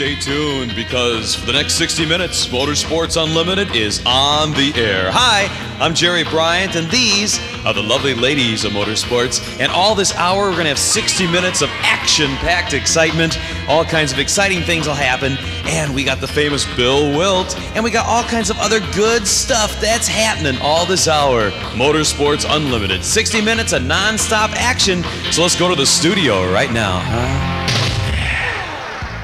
stay tuned because for the next 60 minutes, Motorsports Unlimited is on the air. Hi, I'm Jerry Bryant, and these are the lovely ladies of motorsports. And all this hour, we're going to have 60 minutes of action-packed excitement. All kinds of exciting things will happen. And we got the famous Bill Wildt, and we got all kinds of other good stuff that's happening all this hour. Motorsports Unlimited, 60 minutes of non-stop action. So let's go to the studio right now.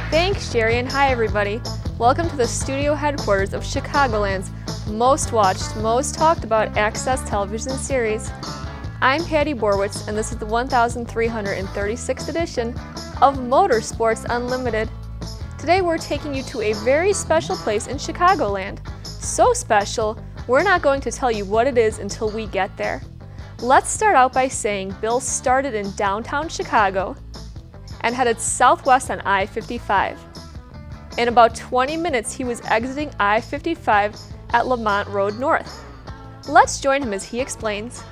Thanks, Jerry, and hi, everybody. Welcome to the studio headquarters of Chicagoland's most watched, most talked about Access television series. I'm Patty Borwitz, and this is the 1336th edition of Motorsports Unlimited. Today we're taking you to a very special place in Chicagoland. So special, we're not going to tell you what it is until we get there. Let's start out by saying Bill started in downtown Chicago and headed southwest on I-55. In about 20 minutes, he was exiting I-55 at Lamont Road North. Let's join him as he explains.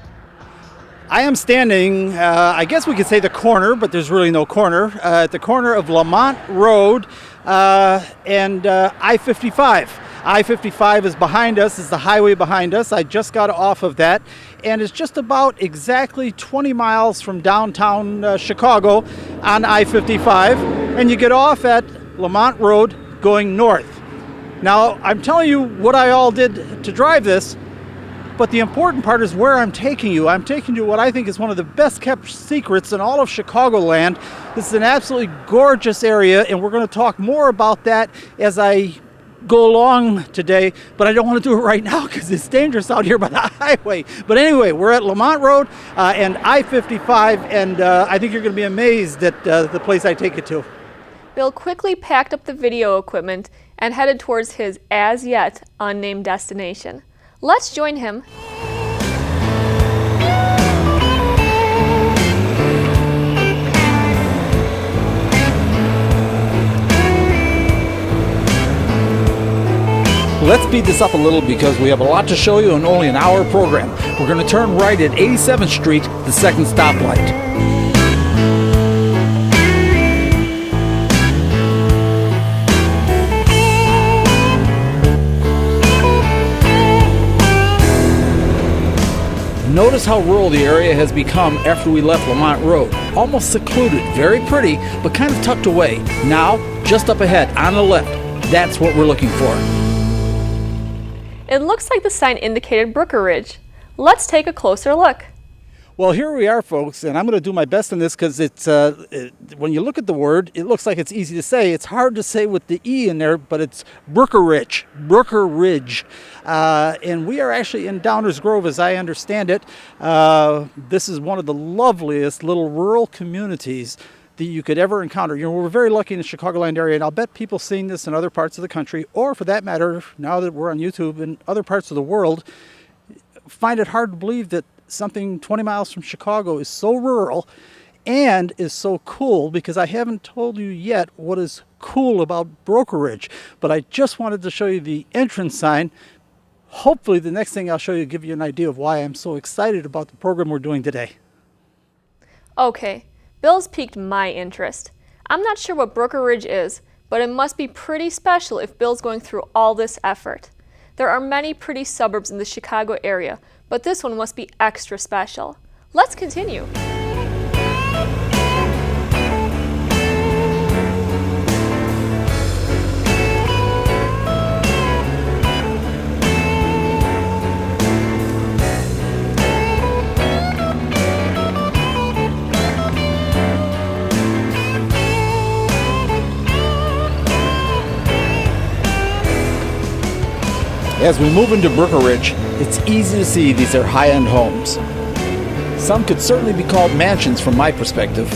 I am standing, I guess we could say the corner, but there's really no corner, at the corner of Lamont Road and I-55. I-55 is behind us, is the highway behind us. I just got off of that, and it's just about exactly 20 miles from downtown Chicago on I-55, and you get off at Lamont Road going north. Now, I'm telling you what I all did to drive this, but the important part is where I'm taking you. I'm taking you to what I think is one of the best kept secrets in all of Chicagoland. This is an absolutely gorgeous area, and we're going to talk more about that as I go along today, but I don't want to do it right now because it's dangerous out here by the highway. But anyway, we're at Lamont Road and I-55, and I think you're going to be amazed at the place I take you to. Bill quickly packed up the video equipment and headed towards his as-yet unnamed destination. Let's join him. Let's speed this up a little because we have a lot to show you in only an hour program. We're going to turn right at 87th Street, the second stoplight. Notice how rural the area has become after we left Lamont Road. Almost secluded, very pretty, but kind of tucked away. Now, just up ahead, on the left, that's what we're looking for. It looks like the sign indicated Brookeridge. Let's take a closer look. Well, here we are, folks, and I'm going to do my best in this because it's when you look at the word, it looks like it's easy to say. It's hard to say with the E in there, but it's Brookeridge. And we are actually in Downers Grove, as I understand it. This is one of the loveliest little rural communities that you could ever encounter. You know, we're very lucky in the Chicagoland area, and I'll bet people seeing this in other parts of the country, or for that matter, now that we're on YouTube in other parts of the world, find it hard to believe that something 20 miles from Chicago is so rural and is so cool, because I haven't told you yet what is cool about Brookeridge, but I just wanted to show you the entrance sign. Hopefully the next thing I'll show you will give you an idea of why I'm so excited about the program we're doing today. Okay, Bill's piqued my interest. I'm not sure what Brookeridge is, but it must be pretty special if Bill's going through all this effort. There are many pretty suburbs in the Chicago area, but this one must be extra special. Let's continue. As we move into Brookeridge, it's easy to see these are high-end homes. Some could certainly be called mansions from my perspective.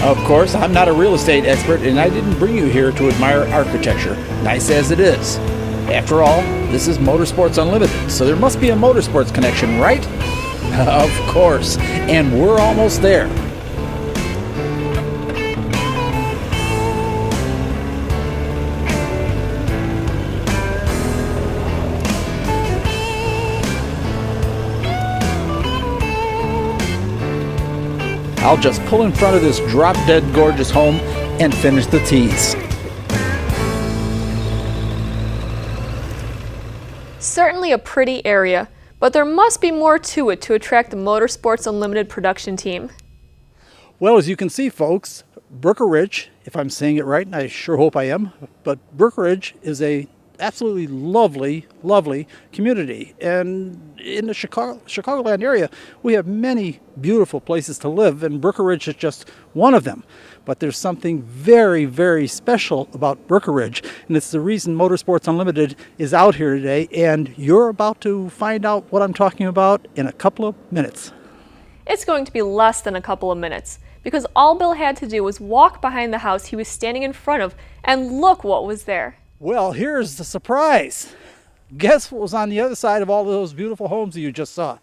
Of course, I'm not a real estate expert, and I didn't bring you here to admire architecture, nice as it is. After all, this is Motorsports Unlimited, so there must be a motorsports connection, right? Of course, and we're almost there. I'll just pull in front of this drop-dead gorgeous home and finish the tease. Certainly a pretty area, but there must be more to it to attract the Motorsports Unlimited production team. Well, as you can see, folks, Brookeridge, if I'm saying it right, and I sure hope I am, but Brookeridge is a absolutely lovely, lovely community. And in the Chicagoland area, we have many beautiful places to live, and Brookeridge is just one of them. But there's something very, very special about Brookeridge, and it's the reason Motorsports Unlimited is out here today, and you're about to find out what I'm talking about in a couple of minutes. It's going to be less than a couple of minutes, because all Bill had to do was walk behind the house he was standing in front of, and look what was there. Well, here's the surprise. Guess what was on the other side of all those beautiful homes that you just saw?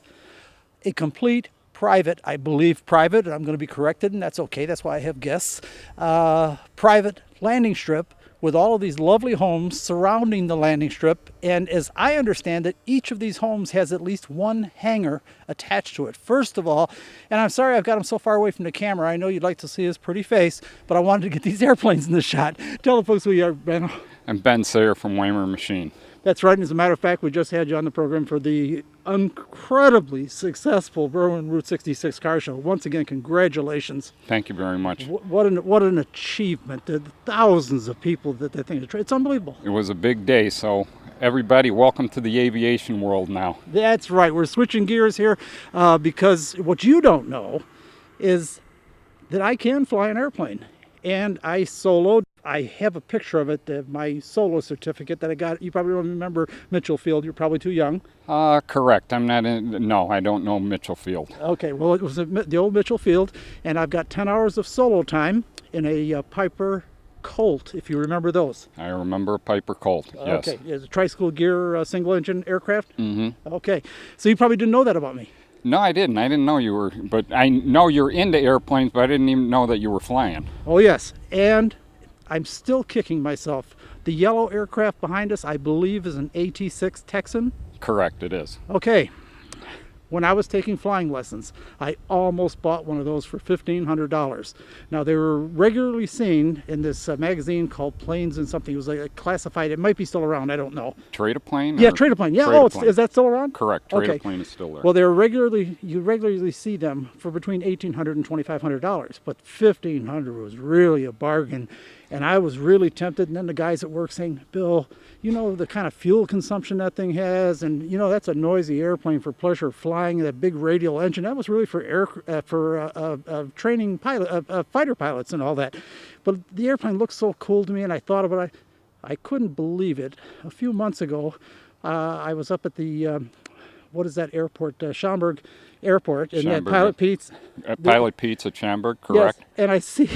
A complete private, I believe private, and I'm going to be corrected, and that's okay, that's why I have guests, private landing strip with all of these lovely homes surrounding the landing strip. And as I understand it, each of these homes has at least one hangar attached to it. First of all, and I'm sorry I've got him so far away from the camera, I know you'd like to see his pretty face, but I wanted to get these airplanes in the shot. Tell the folks who you are, Ben. I'm Ben Sayer from Weimer Machine. That's right. And as a matter of fact, we just had you on the program for the incredibly successful Berwyn Route 66 car show. Once again, congratulations. Thank you very much. What an achievement. The thousands of people that they think it's unbelievable. It was a big day, so everybody, welcome to the aviation world now. That's right. We're switching gears here because what you don't know is that I can fly an airplane. And I soloed. I have a picture of it, my solo certificate that I got. You probably don't remember Mitchell Field. You're probably too young. Correct. I'm not in, no, I don't know Mitchell Field. Okay, well, it was the old Mitchell Field, and I've got 10 hours of solo time in a Piper Colt, if you remember those. I remember a Piper Colt, yes. Okay, it's a tri-school gear single-engine aircraft? Mm-hmm. Okay, so you probably didn't know that about me. No, I didn't. I didn't know you were, but I know you're into airplanes, but I didn't even know that you were flying. Oh, yes, and I'm still kicking myself. The yellow aircraft behind us, I believe, is an AT-6 Texan. Correct, it is. Okay, when I was taking flying lessons, I almost bought one of those for $1,500. Now, they were regularly seen in this magazine called Planes and something. It was like classified. It might be still around. I don't know. Trade-a-plane? Yeah, Trade-a-Plane. Yeah, Trade-a-plane. Is that still around? Correct. Trade-a-plane is still there. Well, you regularly see them for between $1,800 and $2,500, but $1,500 was really a bargain. And I was really tempted, and then the guys at work saying, Bill, you know the kind of fuel consumption that thing has, and you know that's a noisy airplane for pleasure flying, that big radial engine. That was really for training fighter pilots and all that. But the airplane looked so cool to me, and I thought about it. I couldn't believe it. A few months ago, I was up at the, what is that airport, Schaumburg Airport, and Schaumburg, Pilot Pete's. Pilot Pete's at Schaumburg, correct? Yes, and I see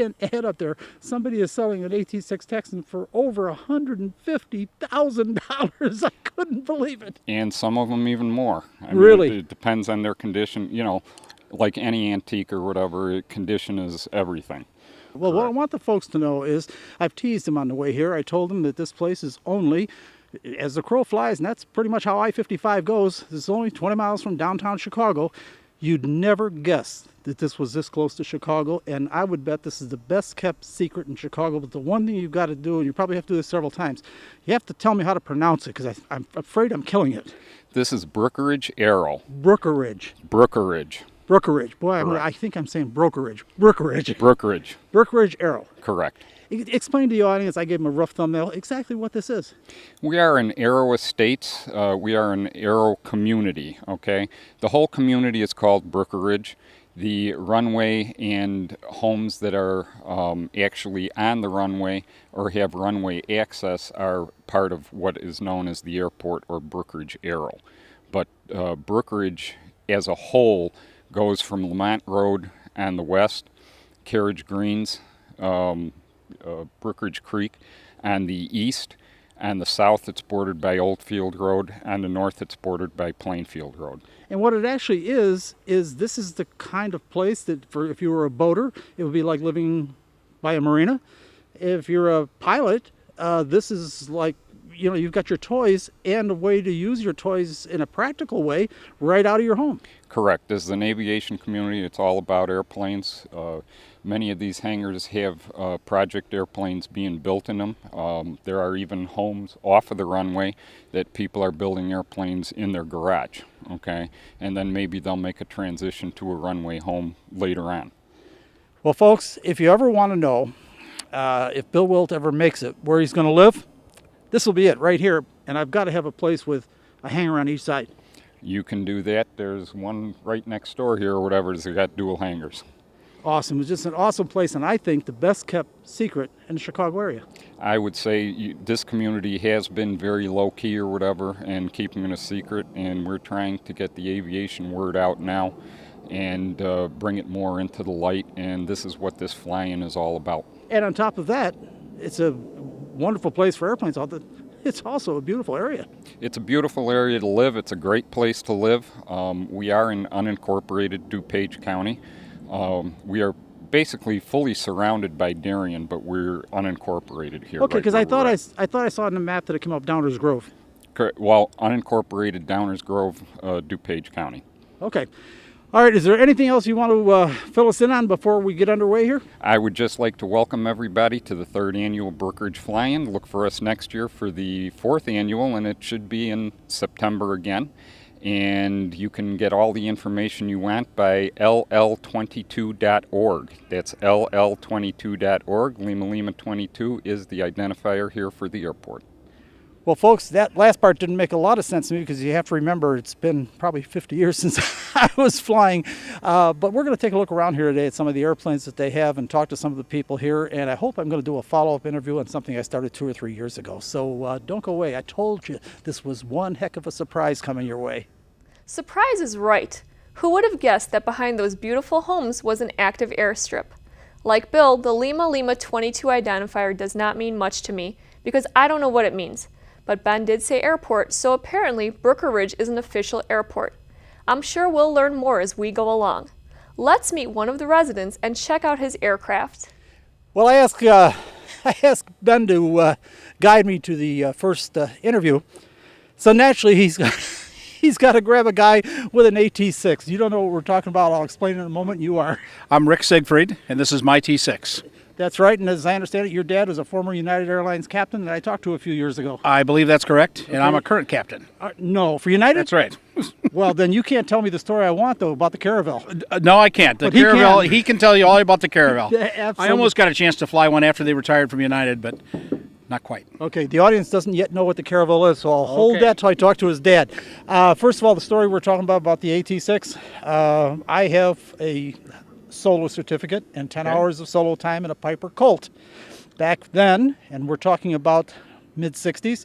an ad up there. Somebody is selling an AT-6 Texan for over $150,000. I couldn't believe it. And some of them even more. I mean, really? It depends on their condition. You know, like any antique or whatever, condition is everything. Well, what I want the folks to know is, I've teased them on the way here. I told them that this place is only, as the crow flies, and that's pretty much how I-55 goes, this is only 20 miles from downtown Chicago. You'd never guess that this was this close to Chicago, and I would bet this is the best kept secret in Chicago. But the one thing you've got to do, and you probably have to do this several times, you have to tell me how to pronounce it, because I'm afraid I'm killing it. This is Brookeridge Aero. Brookeridge. Brookeridge. Brookeridge. Boy, I think I'm saying brokerage. Brookeridge. Brookeridge. Brookeridge Aero. Correct. Explain to the audience, I gave them a rough thumbnail, exactly what this is. We are an aero estates. We are an aero community, okay? The whole community is called Brookeridge. The runway and homes that are actually on the runway or have runway access are part of what is known as the airport or Brookeridge Aero. But Brookeridge as a whole goes from Lamont Road on the west, Carriage Greens, Brookeridge Creek on the east. On the south, it's bordered by Oldfield Road. On the north, it's bordered by Plainfield Road. And what it actually is this is the kind of place that, if you were a boater, it would be like living by a marina. If you're a pilot, this is like, you know, you've got your toys and a way to use your toys in a practical way right out of your home. Correct. As an aviation community, it's all about airplanes. Many of these hangars have project airplanes being built in them. There are even homes off of the runway that people are building airplanes in their garage, okay? And then maybe they'll make a transition to a runway home later on. Well, folks, if you ever want to know if Bill Wildt ever makes it, where he's going to live, this will be it right here. And I've got to have a place with a hangar on each side. You can do that. There's one right next door here or whatever. They got dual hangars. Awesome. It's just an awesome place, and I think the best kept secret in the Chicago area. I would say this community has been very low-key or whatever and keeping it a secret, and we're trying to get the aviation word out now and bring it more into the light, and this is what this fly-in is all about. And on top of that, it's a wonderful place for airplanes. It's also a beautiful area. It's a beautiful area to live. It's a great place to live. We are in unincorporated DuPage County. We are basically fully surrounded by Darien, but we're unincorporated here. Okay, because right I thought I saw on the map that it came up Downers Grove. Correct. Well, unincorporated Downers Grove, DuPage County. Okay. All right, is there anything else you want to fill us in on before we get underway here? I would just like to welcome everybody to the 3rd annual Brookeridge Fly In. Look for us next year for the 4th annual, and it should be in September again. And you can get all the information you want by ll22.org. That's ll22.org. Lima 22 is the identifier here for the airport. Well, folks, that last part didn't make a lot of sense to me because you have to remember it's been probably 50 years since I was flying. But we're going to take a look around here today at some of the airplanes that they have and talk to some of the people here. And I hope I'm going to do a follow-up interview on something I started 2 or 3 years ago. So don't go away. I told you this was one heck of a surprise coming your way. Surprise is right. Who would have guessed that behind those beautiful homes was an active airstrip? Like Bill, the Lima 22 identifier does not mean much to me because I don't know what it means. But Ben did say airport, so apparently Brookeridge is an official airport. I'm sure we'll learn more as we go along. Let's meet one of the residents and check out his aircraft. Well, I asked Ben to guide me to the first interview. So naturally, he's got to grab a guy with an AT6. You don't know what we're talking about. I'll explain in a moment. You are. I'm Rick Siegfried, and this is my T6. That's right, and as I understand it, your dad was a former United Airlines captain that I talked to a few years ago. I believe that's correct, and I'm a current captain. No, for United? That's right. Well, then you can't tell me the story I want, though, about the Caravel. No, I can't. The But he Caravel, can. he can tell you all about the Caravel. Yeah, absolutely. I almost got a chance to fly one after they retired from United, but not quite. Okay, the audience doesn't yet know what the Caravel is, so I'll hold Okay. that till I talk to his dad. First of all, the story we're talking about the AT6, I have a solo certificate and 10 hours of solo time in a Piper Colt. Back then, and we're talking about mid-60s,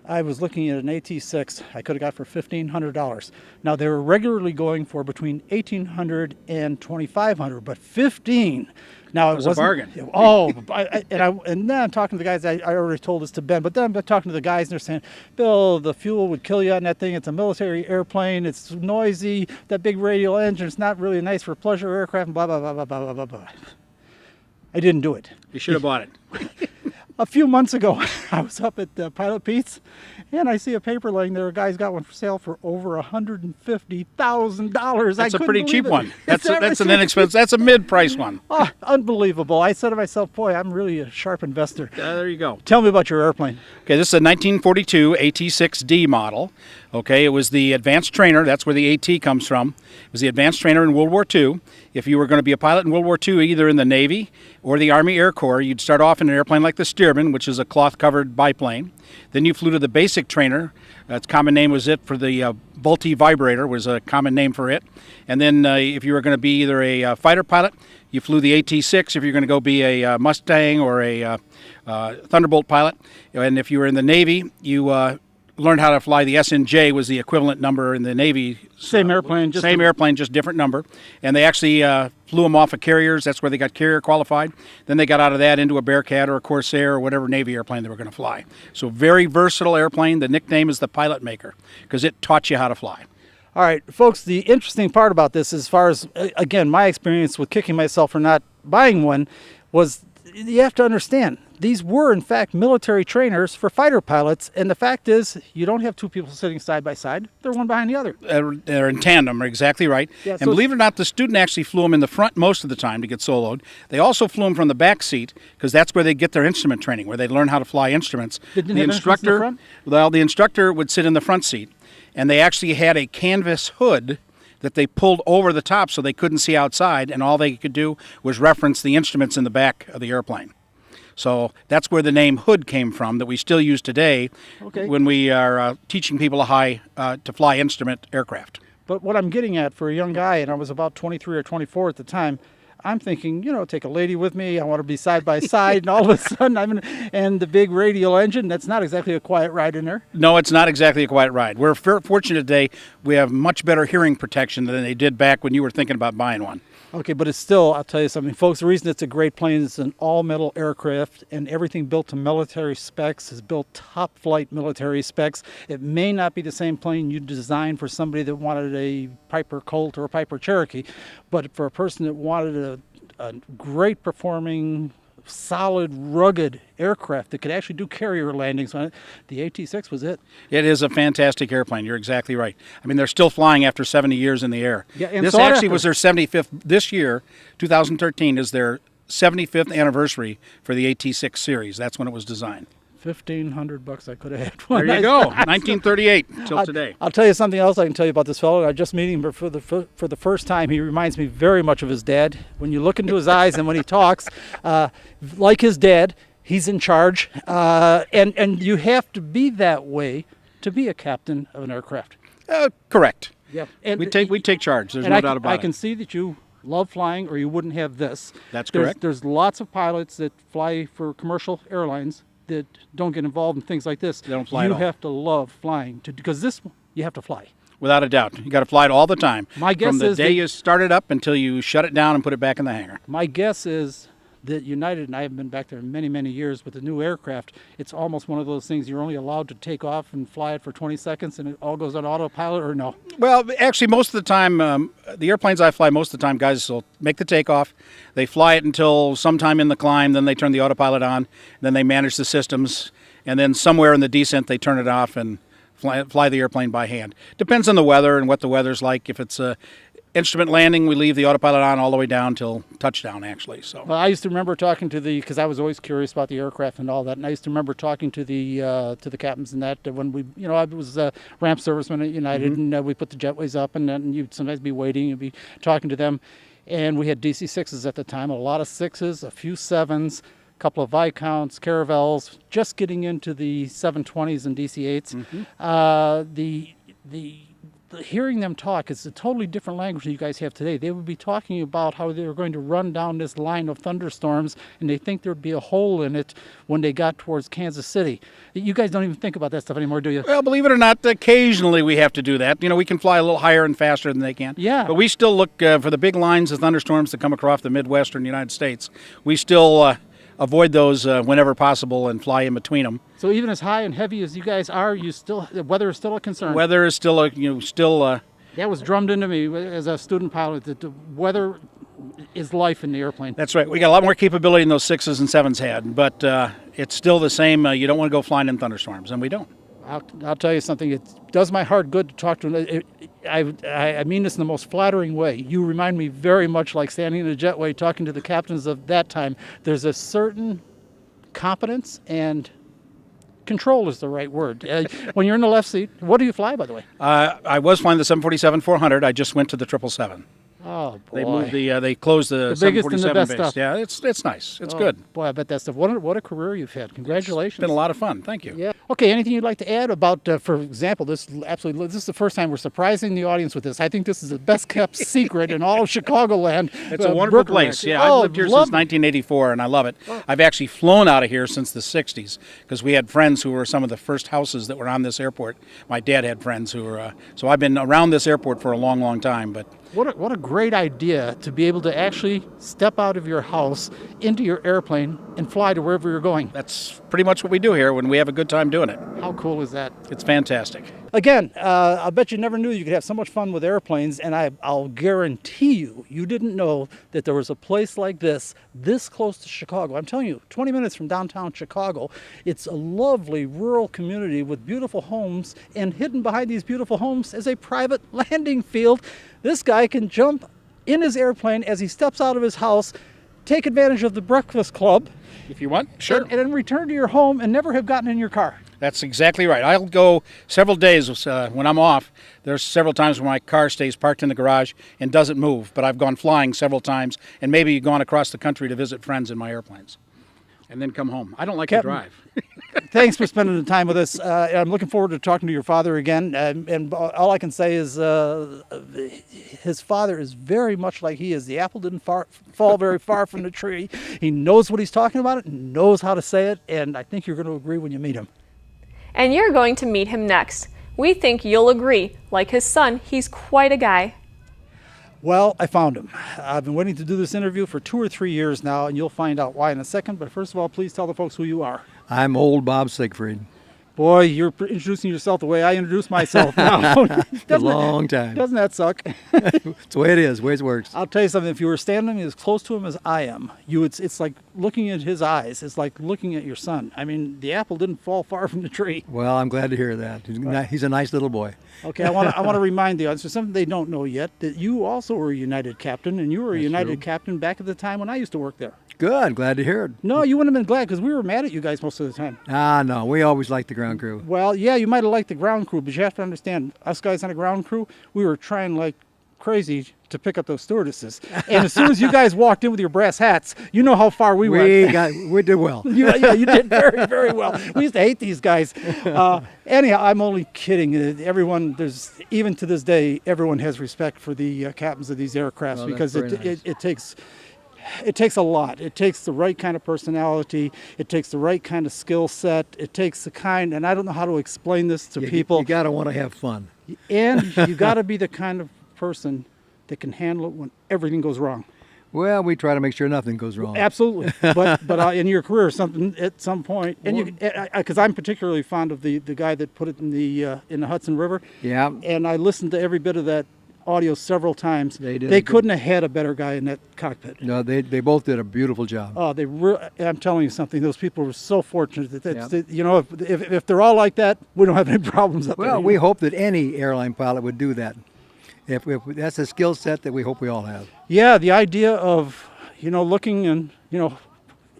I was looking at an AT6 I could have got for $1,500. Now, they were regularly going for between $1,800 and $2,500, but $15,000. Now, it was a wasn't, bargain. Oh, and then I'm talking to the guys, I already told this to Ben, but then I'm talking to the guys and they're saying, Bill, the fuel would kill you on that thing. It's a military airplane. It's noisy. That big radial engine, it's not really nice for pleasure aircraft, and blah, blah, blah, blah, blah, blah, blah. I didn't do it. You should have bought it. A few months ago, I was up at Pilot Pete's, and I see a paper laying there. A guy's got one for sale for over $150,000. That's a pretty cheap one. That's an inexpensive. That's a mid-price one. Oh, unbelievable. I said to myself, boy, I'm really a sharp investor. There you go. Tell me about your airplane. Okay, this is a 1942 AT6D model. Okay, it was the advanced trainer. That's where the AT comes from. It was the advanced trainer in World War II. If you were going to be a pilot in World War II, either in the Navy or the Army Air Corps, you'd start off in an airplane like the Stearman, which is a cloth-covered biplane. Then you flew to the basic trainer. That's common name was it for the Wildt vibrator was a common name for it. And then if you were going to be either a fighter pilot, you flew the AT6. If you're going to go be a Mustang or a Thunderbolt pilot, and if you were in the Navy, you learned how to fly the SNJ, was the equivalent number in the Navy. Same airplane, just different number. And they actually flew them off of carriers. That's where they got carrier qualified. Then they got out of that into a Bearcat or a Corsair or whatever Navy airplane they were going to fly. So very versatile airplane. The nickname is the Pilot Maker because it taught you how to fly. All right, folks, the interesting part about this, as far as, again, my experience with kicking myself for not buying one, was you have to understand, these were, in fact, military trainers for fighter pilots. And the fact is, you don't have two people sitting side by side. They're one behind the other. They're in tandem, exactly right. Yeah, and so believe it or not, the student actually flew them in the front most of the time to get soloed. They also flew them from the back seat because that's where they get their instrument training, where they learn how to fly instruments. Didn't have instruments in the front? Well, the instructor would sit in the front seat, and they actually had a canvas hood that they pulled over the top so they couldn't see outside, and all they could do was reference the instruments in the back of the airplane. So that's where the name hood came from that we still use today when we are teaching people to fly instrument aircraft. But what I'm getting at for a young guy, and I was about 23 or 24 at the time, I'm thinking, take a lady with me. I want to be side by side, and all of a sudden and the big radial engine. That's not exactly a quiet ride in there. No, it's not exactly a quiet ride. We're fortunate today. We have much better hearing protection than they did back when you were thinking about buying one. Okay, but it's still, I'll tell you something, folks, the reason it's a great plane is it's an all-metal aircraft, and everything built to military specs is built top-flight military specs. It may not be the same plane you designed for somebody that wanted a Piper Colt or a Piper Cherokee, but for a person that wanted a great performing, solid, rugged aircraft that could actually do carrier landings on it, the AT-6 was it. It is a fantastic airplane. You're exactly right. I mean, they're still flying after 70 years in the air. Yeah, and this sought actually after. was their 75th. This year, 2013, is their 75th anniversary for the AT-6 series. That's when it was designed. $1,500 I could have had one. There you go. 1938 till today. I'll tell you something else I can tell you about this fellow. I just met him for the first time. He reminds me very much of his dad. When you look into his eyes and when he talks, like his dad, he's in charge. And you have to be that way to be a captain of an aircraft. Correct. Yeah. And We take charge. There's and no I doubt can, about I it. can see that you love flying, or you wouldn't have this. That's correct. There's lots of pilots that fly for commercial airlines that don't get involved in things like this. They don't fly at You all. have to love flying because this you have to fly. Without a doubt. You got to fly it all the time. My guess From the is day that- you start it up until you shut it down and put it back in the hangar. My guess is that United, and I have been back there many, many years with the new aircraft, it's almost one of those things you're only allowed to take off and fly it for 20 seconds and it all goes on autopilot, or no? Well, actually, most of the time, the airplanes I fly, most of the time, guys will make the takeoff. They fly it until sometime in the climb, then they turn the autopilot on, then they manage the systems, and then somewhere in the descent, they turn it off and fly the airplane by hand. Depends on the weather and what the weather's like. If it's a instrument landing, we leave the autopilot on all the way down till touchdown, actually. So. Well, I used to remember talking to because I was always curious about the aircraft and all that, and I used to remember talking to the captains and that when we, I was a ramp serviceman at United, and we put the jetways up, and then you'd sometimes be waiting and be talking to them, and we had DC-6s at the time, a lot of 6s, a few 7s, a couple of Viscounts, Caravels, just getting into the 720s and DC-8s. The hearing them talk is a totally different language than you guys have today. They would be talking about how they were going to run down this line of thunderstorms, and they think there'd be a hole in it when they got towards Kansas City. You guys don't even think about that stuff anymore, do you? Well, believe it or not, occasionally we have to do that. We can fly a little higher and faster than they can. Yeah. But we still look for the big lines of thunderstorms that come across the Midwestern United States. We still avoid those whenever possible and fly in between them. So even as high and heavy as you guys are, the weather is still a concern. Weather is still That was drummed into me as a student pilot, that the weather is life in the airplane. That's right. We got a lot more capability than those 6s and 7s had, but it's still the same. You don't want to go flying in thunderstorms, and we don't. I'll tell you something. It does my heart good to talk to him. I mean this in the most flattering way. You remind me very much like standing in a jetway talking to the captains of that time. There's a certain competence and control is the right word. When you're in the left seat, what do you fly, by the way? I was flying the 747-400. I just went to the 777. Oh, boy. They moved they closed the biggest and the 747 best base. stuff. Yeah, it's nice. It's good. Boy, I bet that stuff. What a career you've had. Congratulations. It's been a lot of fun. Thank you. Yeah. Okay, anything you'd like to add about, for example, this is the first time we're surprising the audience with this. I think this is the best kept secret in all of Chicagoland. It's a wonderful Brooker place. Ranch. Yeah, I've lived here since 1984, and I love it. I've actually flown out of here since the 60s because we had friends who were some of the first houses that were on this airport. My dad had friends who were, so I've been around this airport for a long, long time. But What a great great idea to be able to actually step out of your house into your airplane and fly to wherever you're going. That's pretty much what we do here when we have a good time doing it. How cool is that? It's fantastic. Again, I bet you never knew you could have so much fun with airplanes, and I'll guarantee you didn't know that there was a place like this close to Chicago. I'm telling you, 20 minutes from downtown Chicago. It's a lovely rural community with beautiful homes, and hidden behind these beautiful homes is a private landing field. This guy can jump in his airplane as he steps out of his house, take advantage of the breakfast club, If you want, sure. and then return to your home and never have gotten in your car. That's exactly right. I'll go several days when I'm off. There's several times when my car stays parked in the garage and doesn't move, but I've gone flying several times and maybe gone across the country to visit friends in my airplanes and then come home. I don't like Captain, to drive. Thanks for spending the time with us. I'm looking forward to talking to your father again. And all I can say is his father is very much like he is. The apple didn't fall very far from the tree. He knows what he's talking about, and knows how to say it, and I think you're going to agree when you meet him. And you're going to meet him next. We think you'll agree. Like his son, he's quite a guy. Well, I found him. I've been waiting to do this interview for 2 or 3 years now, and you'll find out why in a second. But first of all, please tell the folks who you are. I'm old Bob Siegfried. Boy, you're introducing yourself the way I introduce myself now. A long time. Doesn't that suck? It's the way it is, the way it works. I'll tell you something. If you were standing as close to him as I am, it's like looking at his eyes. It's like looking at your son. I mean, the apple didn't fall far from the tree. Well, I'm glad to hear that. He's a nice little boy. Okay, I want to remind the audience of something they don't know yet, that you also were a United captain, and you were a United captain back at the time when I used to work there. Good, glad to hear it. No, you wouldn't have been glad because we were mad at you guys most of the time. No, we always liked the ground crew. Well, yeah, you might have liked the ground crew, but you have to understand, us guys on the ground crew, we were trying like crazy to pick up those stewardesses. And as soon as you guys walked in with your brass hats, you know how far we went. We did well. Yeah, you did very, very well. We used to hate these guys. Anyhow, I'm only kidding. Even to this day, everyone has respect for the captains of these aircrafts because it takes a lot. It takes the right kind of personality. It takes the right kind of skill set. It takes the kind, and I don't know how to explain this to people. You got to want to have fun. And you got to be the kind of person that can handle it when everything goes wrong. Well, we try to make sure nothing goes wrong. Absolutely. But in your career, at some point, and because I'm particularly fond of the guy that put it in the Hudson River. Yeah. And I listened to every bit of that audio several times. They couldn't have had a better guy in that cockpit. No, they both did a beautiful job. Oh, I'm telling you something. Those people were so fortunate if they're all like that, we don't have any problems up there. Well, we hope that any airline pilot would do that. If that's a skill set that we hope we all have. Yeah, the idea of looking and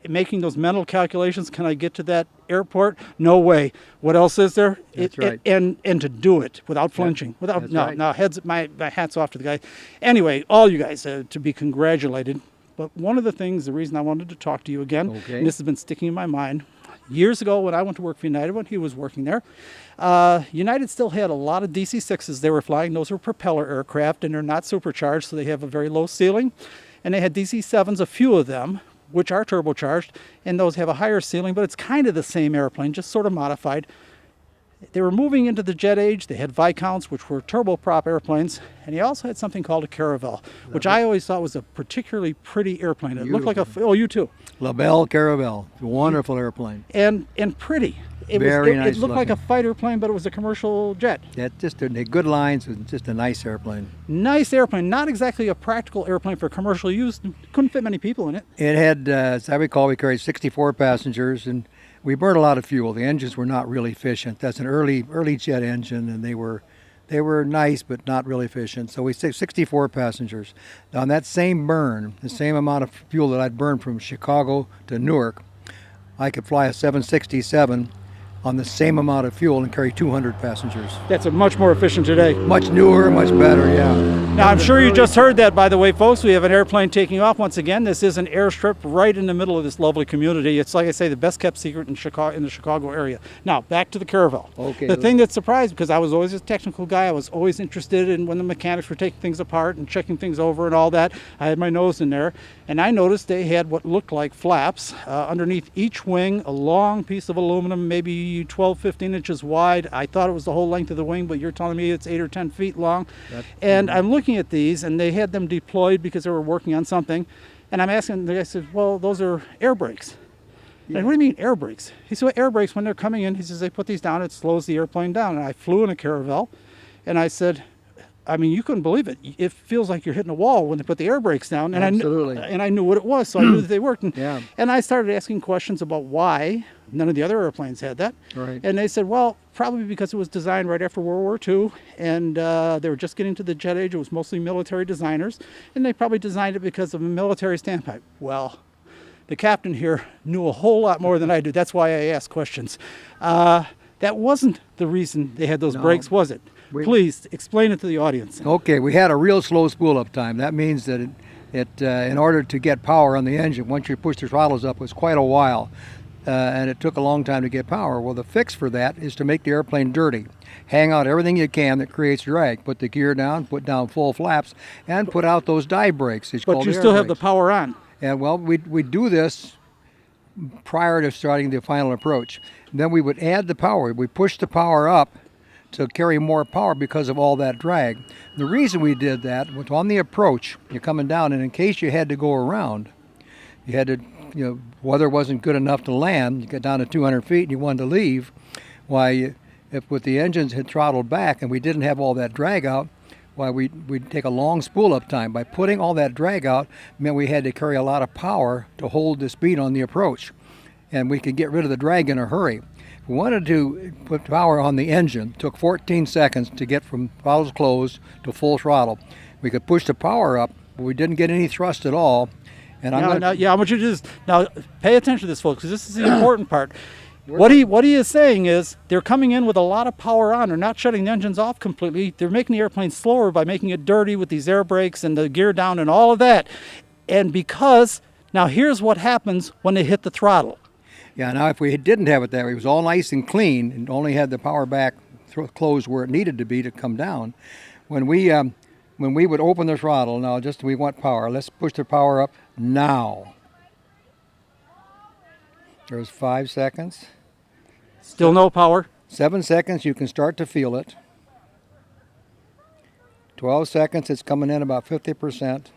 making those mental calculations. Can I get to that airport? No way. What else is there? That's right. And to do it without flinching. Right. My hat's off to the guy. Anyway, all you guys to be congratulated. But one of the reason I wanted to talk to you again, and this has been sticking in my mind, years ago when I went to work for United, when he was working there, United still had a lot of DC-6s they were flying. Those were propeller aircraft, and they're not supercharged, so they have a very low ceiling. And they had DC-7s, a few of them, which are turbocharged, and those have a higher ceiling, but it's kind of the same airplane, just sort of modified. They were moving into the jet age. They had Viscounts, which were turboprop airplanes, and he also had something called a Caravelle, which I always thought was a particularly pretty airplane. It looked like you too. LaBelle Caravelle, wonderful airplane. And pretty. It looked like a fighter plane, but it was a commercial jet. Yeah, just good lines, just a nice airplane. Nice airplane, not exactly a practical airplane for commercial use. Couldn't fit many people in it. It had, as I recall, we carried 64 passengers, and we burned a lot of fuel. The engines were not really efficient. That's an early jet engine, and they were nice but not really efficient. So we took 64 passengers. Now, on that same burn, the same amount of fuel that I'd burned from Chicago to Newark, I could fly a 767 on the same amount of fuel and carry 200 passengers. That's much more efficient today. Much newer, much better, yeah. Now, I'm sure you just heard that, by the way, folks. We have an airplane taking off once again. This is an airstrip right in the middle of this lovely community. It's, like I say, the best kept secret in the Chicago area. Now, back to the Caravelle. Okay. The thing that surprised, because I was always a technical guy, I was always interested in when the mechanics were taking things apart and checking things over and all that. I had my nose in there, and I noticed they had what looked like flaps underneath each wing, a long piece of aluminum, maybe maybe 12, 15 inches wide. I thought it was the whole length of the wing, but you're telling me it's 8 or 10 feet long. And I'm looking at these, and they had them deployed because they were working on something. And I'm asking the guy, I said, well, those are air brakes. Like, what do you mean air brakes? He said, well, air brakes, when they're coming in, he says, they put these down, it slows the airplane down. And I flew in a Caravelle, and I said, I mean, you couldn't believe it. It feels like you're hitting a wall when they put the air brakes down. And Absolutely. I knew what it was, so I knew that they worked. Yeah. And I started asking questions about why none of the other airplanes had that. Right. And they said, well, probably because it was designed right after World War II, and they were just getting to the jet age. It was mostly military designers, and they probably designed it because of a military standpoint. Well, the captain here knew a whole lot more than I do. That's why I asked questions. That wasn't the reason they had those brakes, was it? Please explain it to the audience. Okay, we had a real slow spool up time. That means that in order to get power on the engine, once you push the throttles up, it was quite a while. And it took a long time to get power. Well, the fix for that is to make the airplane dirty. Hang out everything you can that creates drag. Put the gear down, put down full flaps, and put out those dive brakes. But you still have the power on. And well, we do this prior to starting the final approach. And then we would add the power. We push the power up to carry more power because of all that drag. The reason we did that was on the approach, you're coming down, and in case you had to go around, you had to, weather wasn't good enough to land, you got down to 200 feet and you wanted to leave, if with the engines had throttled back and we didn't have all that drag out, we'd take a long spool up time. By putting all that drag out, meant we had to carry a lot of power to hold the speed on the approach. And we could get rid of the drag in a hurry. If we wanted to put power on the engine, it took 14 seconds to get from throttles closed to full throttle. We could push the power up, but we didn't get any thrust at all. And I want you to just, now pay attention to this, folks, because this is the important part. What he is saying is they're coming in with a lot of power on. They're not shutting the engines off completely. They're making the airplane slower by making it dirty with these air brakes and the gear down and all of that. And because, now here's what happens when they hit the throttle. Yeah, now if we didn't have it that way, it was all nice and clean and only had the power back closed where it needed to be to come down. When we would open the throttle, now just we want power, let's push the power up now. There's 5 seconds. Still no power. 7 seconds, you can start to feel it. 12 seconds, it's coming in about 50%.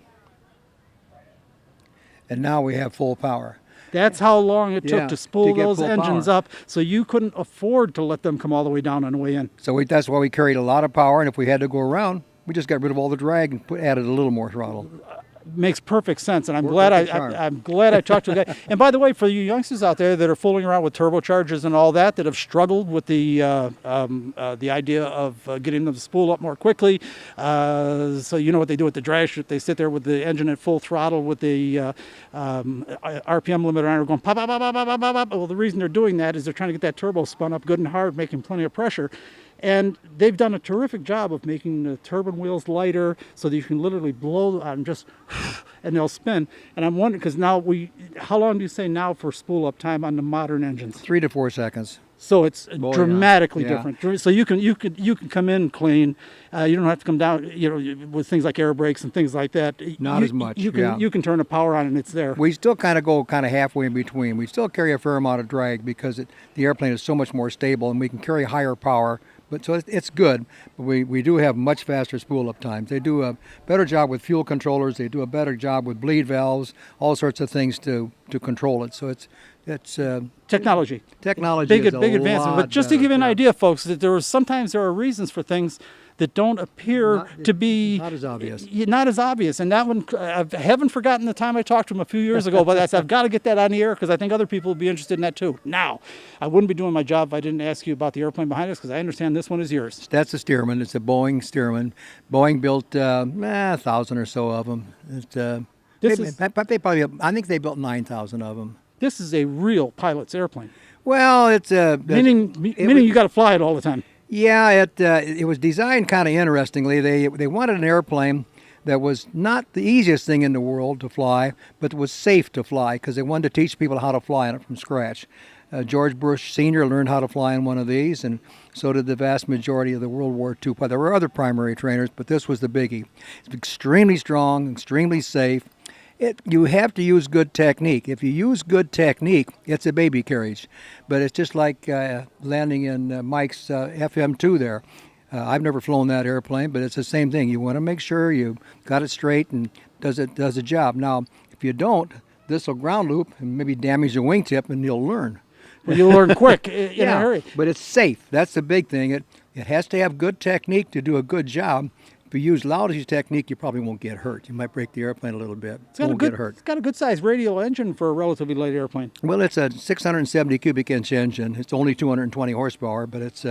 And now we have full power. That's how long it took to spool those engines power up, so you couldn't afford to let them come all the way down on the way in. So that's why we carried a lot of power, and if we had to go around, we just got rid of all the drag and added a little more throttle. Makes perfect sense, and I'm glad I talked to the guy. And by the way, for you youngsters out there that are fooling around with turbochargers and all that have struggled with the idea of getting them to spool up more quickly, so you know what they do with the drag strip. They sit there with the engine at full throttle with the RPM limiter on, going pop, pop, pop, pop, pop, pop, pop. Well, the reason they're doing that is they're trying to get that turbo spun up good and hard, making plenty of pressure. And they've done a terrific job of making the turbine wheels lighter so that you can literally blow on just, and they'll spin. And I'm wondering, because now how long do you say now for spool up time on the modern engines? 3 to 4 seconds. So it's dramatically different. So you can come in clean. You don't have to come down, with things like air brakes and things like that. Not as much. You can turn the power on and it's there. We still kind of go halfway in between. We still carry a fair amount of drag because the airplane is so much more stable and we can carry higher power. But so it's good, but we do have much faster spool up times. They do a better job with fuel controllers. They do a better job with bleed valves, all sorts of things to control it. So it's technology. Technology big advancement. But just to give you an idea, folks, that sometimes there are reasons for things that don't appear to be not as obvious. Not as obvious. And that one, I haven't forgotten the time I talked to him a few years ago, but I said, I've got to get that on the air because I think other people will be interested in that too. Now, I wouldn't be doing my job if I didn't ask you about the airplane behind us because I understand this one is yours. That's a Stearman. It's a Boeing Stearman. Boeing built 1,000 or so of them. I think they built 9,000 of them. This is a real pilot's airplane. Well, it's meaning you got to fly it all the time. Yeah, it was designed kind of interestingly. They wanted an airplane that was not the easiest thing in the world to fly, but was safe to fly because they wanted to teach people how to fly on it from scratch. George Bush Sr. learned how to fly in one of these, and so did the vast majority of the World War II. But there were other primary trainers, but this was the biggie. It's extremely strong, extremely safe, You have to use good technique. If you use good technique, it's a baby carriage. But it's just like landing in Mike's FM2 there. I've never flown that airplane, but it's the same thing. You want to make sure you got it straight and does a job. Now, if you don't, this will ground loop and maybe damage your wingtip, and you'll learn. Well, you'll learn quick in a hurry. But it's safe. That's the big thing. It has to have good technique to do a good job. If you use lousy technique, you probably won't get hurt. You might break the airplane a little bit. Won't get hurt. It's got a good sized radial engine for a relatively light airplane. Well, it's a 670 cubic inch engine. It's only 220 horsepower, but it's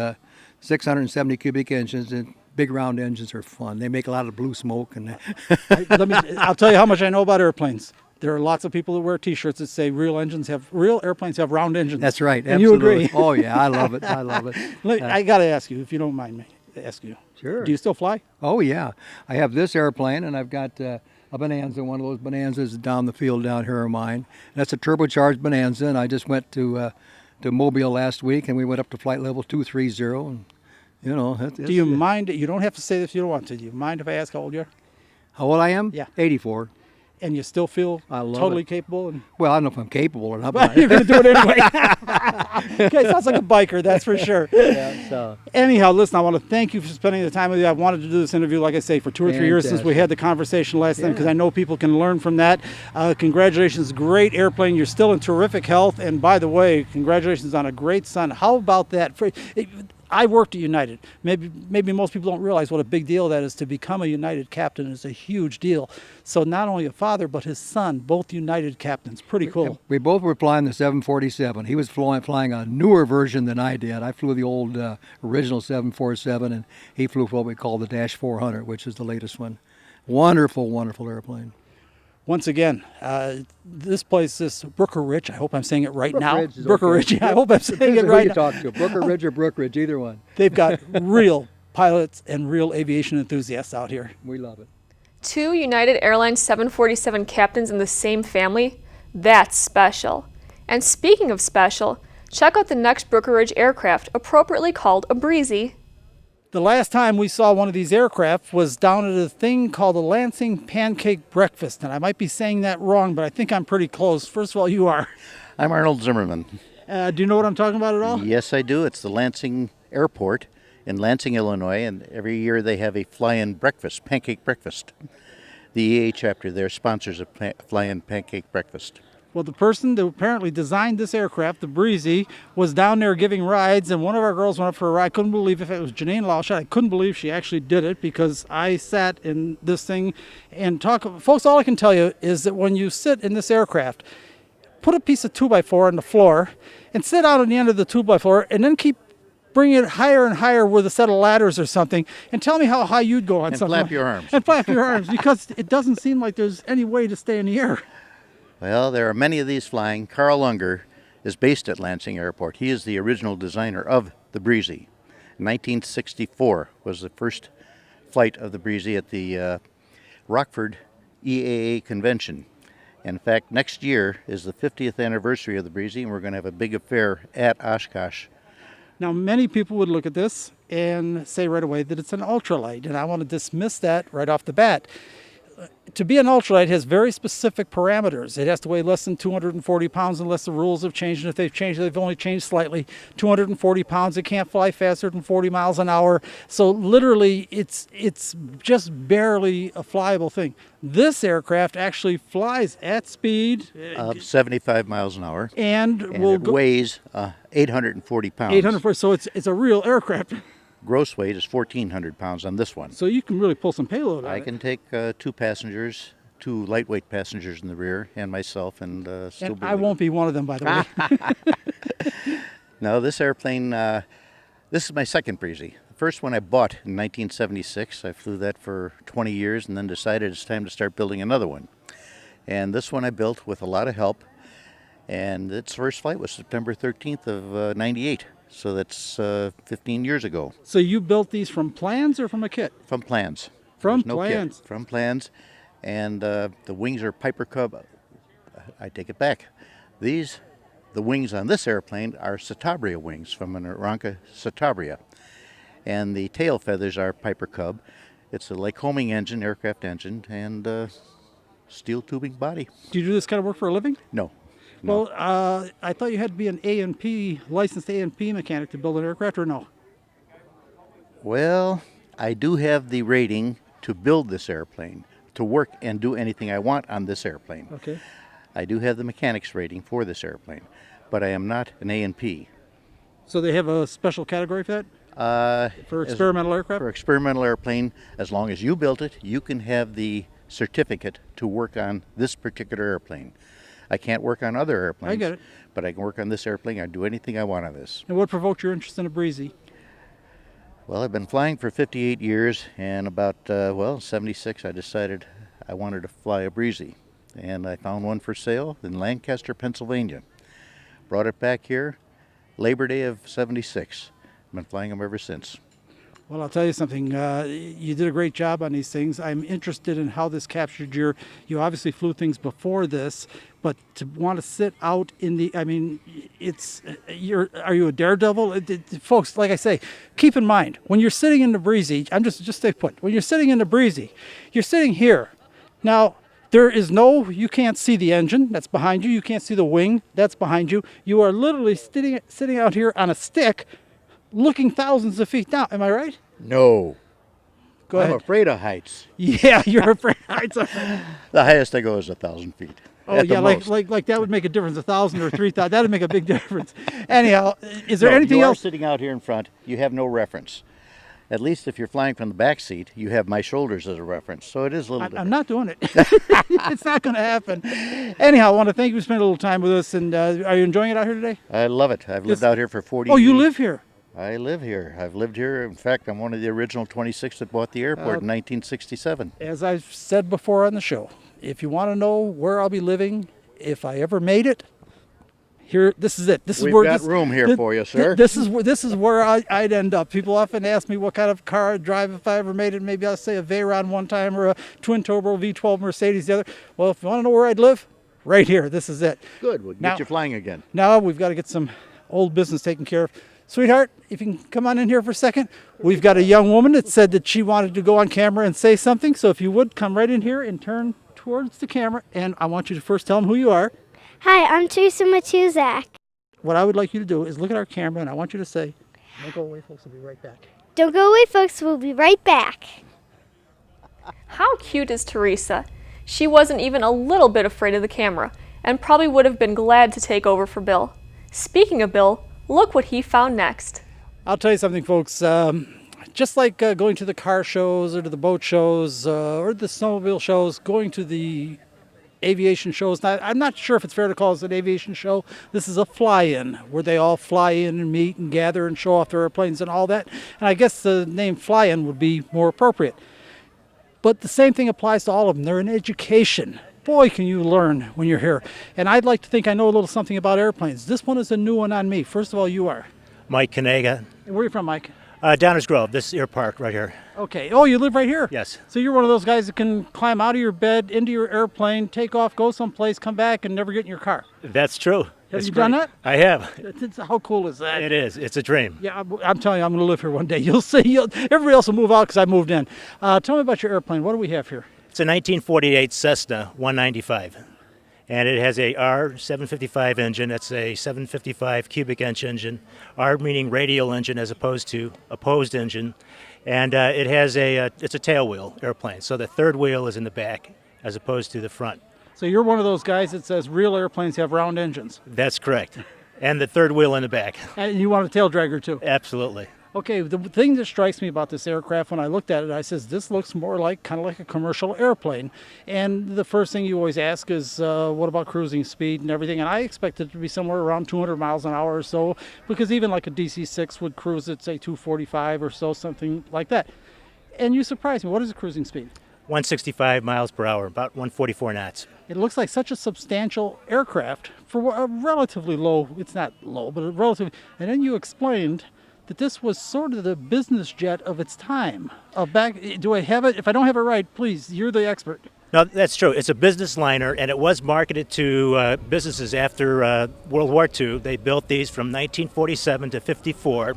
670 cubic engines, and big round engines are fun. They make a lot of blue smoke. And I'll tell you how much I know about airplanes. There are lots of people that wear T-shirts that say real airplanes have round engines. That's right. And absolutely. you agree? Oh yeah, I love it. I love it. I got to ask you, if you don't mind me ask you. Sure. Do you still fly? Oh yeah, I have this airplane, and I've got a Bonanza. One of those Bonanzas down the field down here of mine. That's a turbocharged Bonanza, and I just went to Mobile last week, and we went up to flight level 230. And you know, do you mind? You don't have to say this if you don't want to. Do you mind if I ask how old you are? How old I am? Yeah. 84. And you still feel totally capable? Well, I don't know if I'm capable or not. But you're going to do it anyway. Okay, sounds like a biker, that's for sure. Yeah, so. Anyhow, listen, I want to thank you for spending the time with you. I wanted to do this interview, like I say, for 2 or 3 years since we had the conversation last time, because I know people can learn from that. Congratulations, great airplane. You're still in terrific health. And by the way, congratulations on a great son. How about that? I worked at United. Maybe most people don't realize what a big deal that is. To become a United captain is a huge deal. So not only a father, but his son, both United captains. Pretty cool. We both were flying the 747. He was flying a newer version than I did. I flew the old original 747, and he flew what we call the Dash 400, which is the latest one. Wonderful, wonderful airplane. Once again, this place, this Brookeridge, I hope I'm saying it right now. Brookeridge, okay. I hope I'm saying it right now. Who you talk to, Brookeridge or Brookeridge, either one. They've got real pilots and real aviation enthusiasts out here. We love it. 2 United Airlines 747 captains in the same family? That's special. And speaking of special, check out the next Brookeridge aircraft, appropriately called a Breezy. The last time we saw one of these aircraft was down at a thing called a Lansing Pancake Breakfast. And I might be saying that wrong, but I think I'm pretty close. First of all, you are. I'm Arnold Zimmerman. Do you know what I'm talking about at all? Yes, I do. It's the Lansing Airport in Lansing, Illinois, and every year they have a fly-in breakfast, pancake breakfast. The EA chapter there sponsors a fly-in pancake breakfast. Well, the person that apparently designed this aircraft, the Breezy, was down there giving rides, and one of our girls went up for a ride. I couldn't believe if it was Janine Lauschat. I couldn't believe she actually did it, because I sat in this thing and talk. Folks, all I can tell you is that when you sit in this aircraft, put a piece of 2x4 on the floor and sit out on the end of the 2x4 and then keep bringing it higher and higher with a set of ladders or something, and tell me how high you'd go on something. And flap your arms. And flap your arms, because it doesn't seem like there's any way to stay in the air. Well, there are many of these flying. Carl Unger is based at Lansing Airport. He is the original designer of the Breezy. 1964 was the first flight of the Breezy at the Rockford EAA convention. In fact, next year is the 50th anniversary of the Breezy, and we're going to have a big affair at Oshkosh. Now, many people would look at this and say right away that it's an ultralight, and I want to dismiss that right off the bat. To be an ultralight has very specific parameters. It has to weigh less than 240 pounds unless the rules have changed. And if they've changed, they've only changed slightly. 240 pounds, it can't fly faster than 40 miles an hour. So literally, it's just barely a flyable thing. This aircraft actually flies at speed. 75 miles an hour. And it weighs 840 pounds. 840, so it's a real aircraft. Gross weight is 1,400 pounds on this one. So you can really pull some payload on it. I can take 2 passengers, 2 lightweight passengers in the rear, and myself, and still. And I won't be one of them, by the way. No, this airplane, this is my second Breezy. The first one I bought in 1976. I flew that for 20 years and then decided it's time to start building another one. And this one I built with a lot of help. And its first flight was September 13th of 98. So that's 15 years ago. So you built these from plans or from a kit? From plans. From no plans? Kit. From plans. And the wings are Piper Cub. I take it back. The wings on this airplane are Citabria wings from an Aranca Citabria. And the tail feathers are Piper Cub. It's a Lycoming engine, aircraft engine, and steel tubing body. Do you do this kind of work for a living? No. No. Well, I thought you had to be an A&P, licensed A&P mechanic to build an aircraft, or no? Well, I do have the rating to build this airplane, to work and do anything I want on this airplane. Okay. I do have the mechanics rating for this airplane, but I am not an A&P. So they have a special category for that? For As- experimental aircraft? For experimental airplane, as long as you built it, you can have the certificate to work on this particular airplane. I can't work on other airplanes. I get it. But I can work on this airplane. I do anything I want on this. And what provoked your interest in a Breezy? Well, I've been flying for 58 years, and about, 76, I decided I wanted to fly a Breezy. And I found one for sale in Lancaster, Pennsylvania. Brought it back here, Labor Day of 76. I've been flying them ever since. Well, I'll tell you something. You did a great job on these things. I'm interested in how this captured you obviously flew things before this, but to want to sit out in the, I mean, are you a daredevil? Folks, like I say, keep in mind, when you're sitting in the Breezy, just stay put. When you're sitting in the Breezy, you're sitting here. Now, you can't see the engine, that's behind you. You can't see the wing, that's behind you. You are literally sitting out here on a stick, looking thousands of feet down. Am I right? No. Go ahead. I'm afraid of heights. Yeah, you're afraid. The highest I go is 1,000 feet. Oh at the yeah, most. like that would make a difference. 1,000 or 3,000, that'd make a big difference. Anyhow, is there No, anything you are else? sitting out here in front. You have no reference. At least if you're flying from the back seat, you have my shoulders as a reference. So it is a little I'm different. not doing it. It's not going to happen. Anyhow, I want to thank you for spending a little time with us. And are you enjoying it out here today? I love it. I've lived out here for 40 Oh, years. you live here? I live here. I've lived here. In fact, I'm one of the original 26 that bought the airport in 1967. As I've said before on the show, if you want to know where I'll be living, if I ever made it, here, this is it. This is We've where got room here for you, sir. This is where I'd end up. People often ask me what kind of car I'd drive if I ever made it. Maybe I'll say a Veyron one time or a twin turbo V12 Mercedes the other. Well, if you want to know where I'd live, right here. This is it. Good. We'll get you flying again. Now we've got to get some old business taken care of. Sweetheart, if you can come on in here for a second. We've got a young woman that said that she wanted to go on camera and say something. So if you would, come right in here and turn towards the camera. And I want you to first tell them who you are. Hi, I'm Teresa Matuzak. What I would like you to do is look at our camera, and I want you to say, "Don't go away, folks. We'll be right back." Don't go away, folks. We'll be right back. How cute is Teresa? She wasn't even a little bit afraid of the camera, and probably would have been glad to take over for Bill. Speaking of Bill, look what he found next. I'll tell you something, folks. Just like going to the car shows or to the boat shows or the snowmobile shows, going to the aviation shows. Now, I'm not sure if it's fair to call this an aviation show. This is a fly-in where they all fly in and meet and gather and show off their airplanes and all that. And I guess the name fly-in would be more appropriate. But the same thing applies to all of them. They're an education. Boy, can you learn when you're here. And I'd like to think I know a little something about airplanes. This one is a new one on me. First of all, you are. Mike Kanega. And where are you from, Mike? Downers Grove, this Airpark right here. Okay. Oh, you live right here? Yes. So you're one of those guys that can climb out of your bed, into your airplane, take off, go someplace, come back, and never get in your car. That's true. Have you done that? I have. How cool is that? It is. It's a dream. Yeah, I'm telling you, I'm going to live here one day. You'll see. Everybody else will move out because I moved in. Tell me about your airplane. What do we have here? It's a 1948 Cessna 195. And it has a R755 engine. That's a 755 cubic inch engine. R meaning radial engine as opposed to opposed engine. And it has it's a tailwheel airplane. So the third wheel is in the back as opposed to the front. So you're one of those guys that says real airplanes have round engines. That's correct. And the third wheel in the back. And you want a tail dragger too? Absolutely. Okay, the thing that strikes me about this aircraft when I looked at it, I says, this looks more like kind of like a commercial airplane. And the first thing you always ask is, what about cruising speed and everything? And I expect it to be somewhere around 200 miles an hour or so, because even like a DC-6 would cruise at, say, 245 or so, something like that. And you surprised me. What is the cruising speed? 165 miles per hour, about 144 knots. It looks like such a substantial aircraft for a relatively low, it's not low, but a relatively, and then you explained that this was sort of the business jet of its time. Do I have it? If I don't have it right, please, you're the expert. No, that's true. It's a business liner, and it was marketed to businesses after World War II. They built these from 1947 to 54,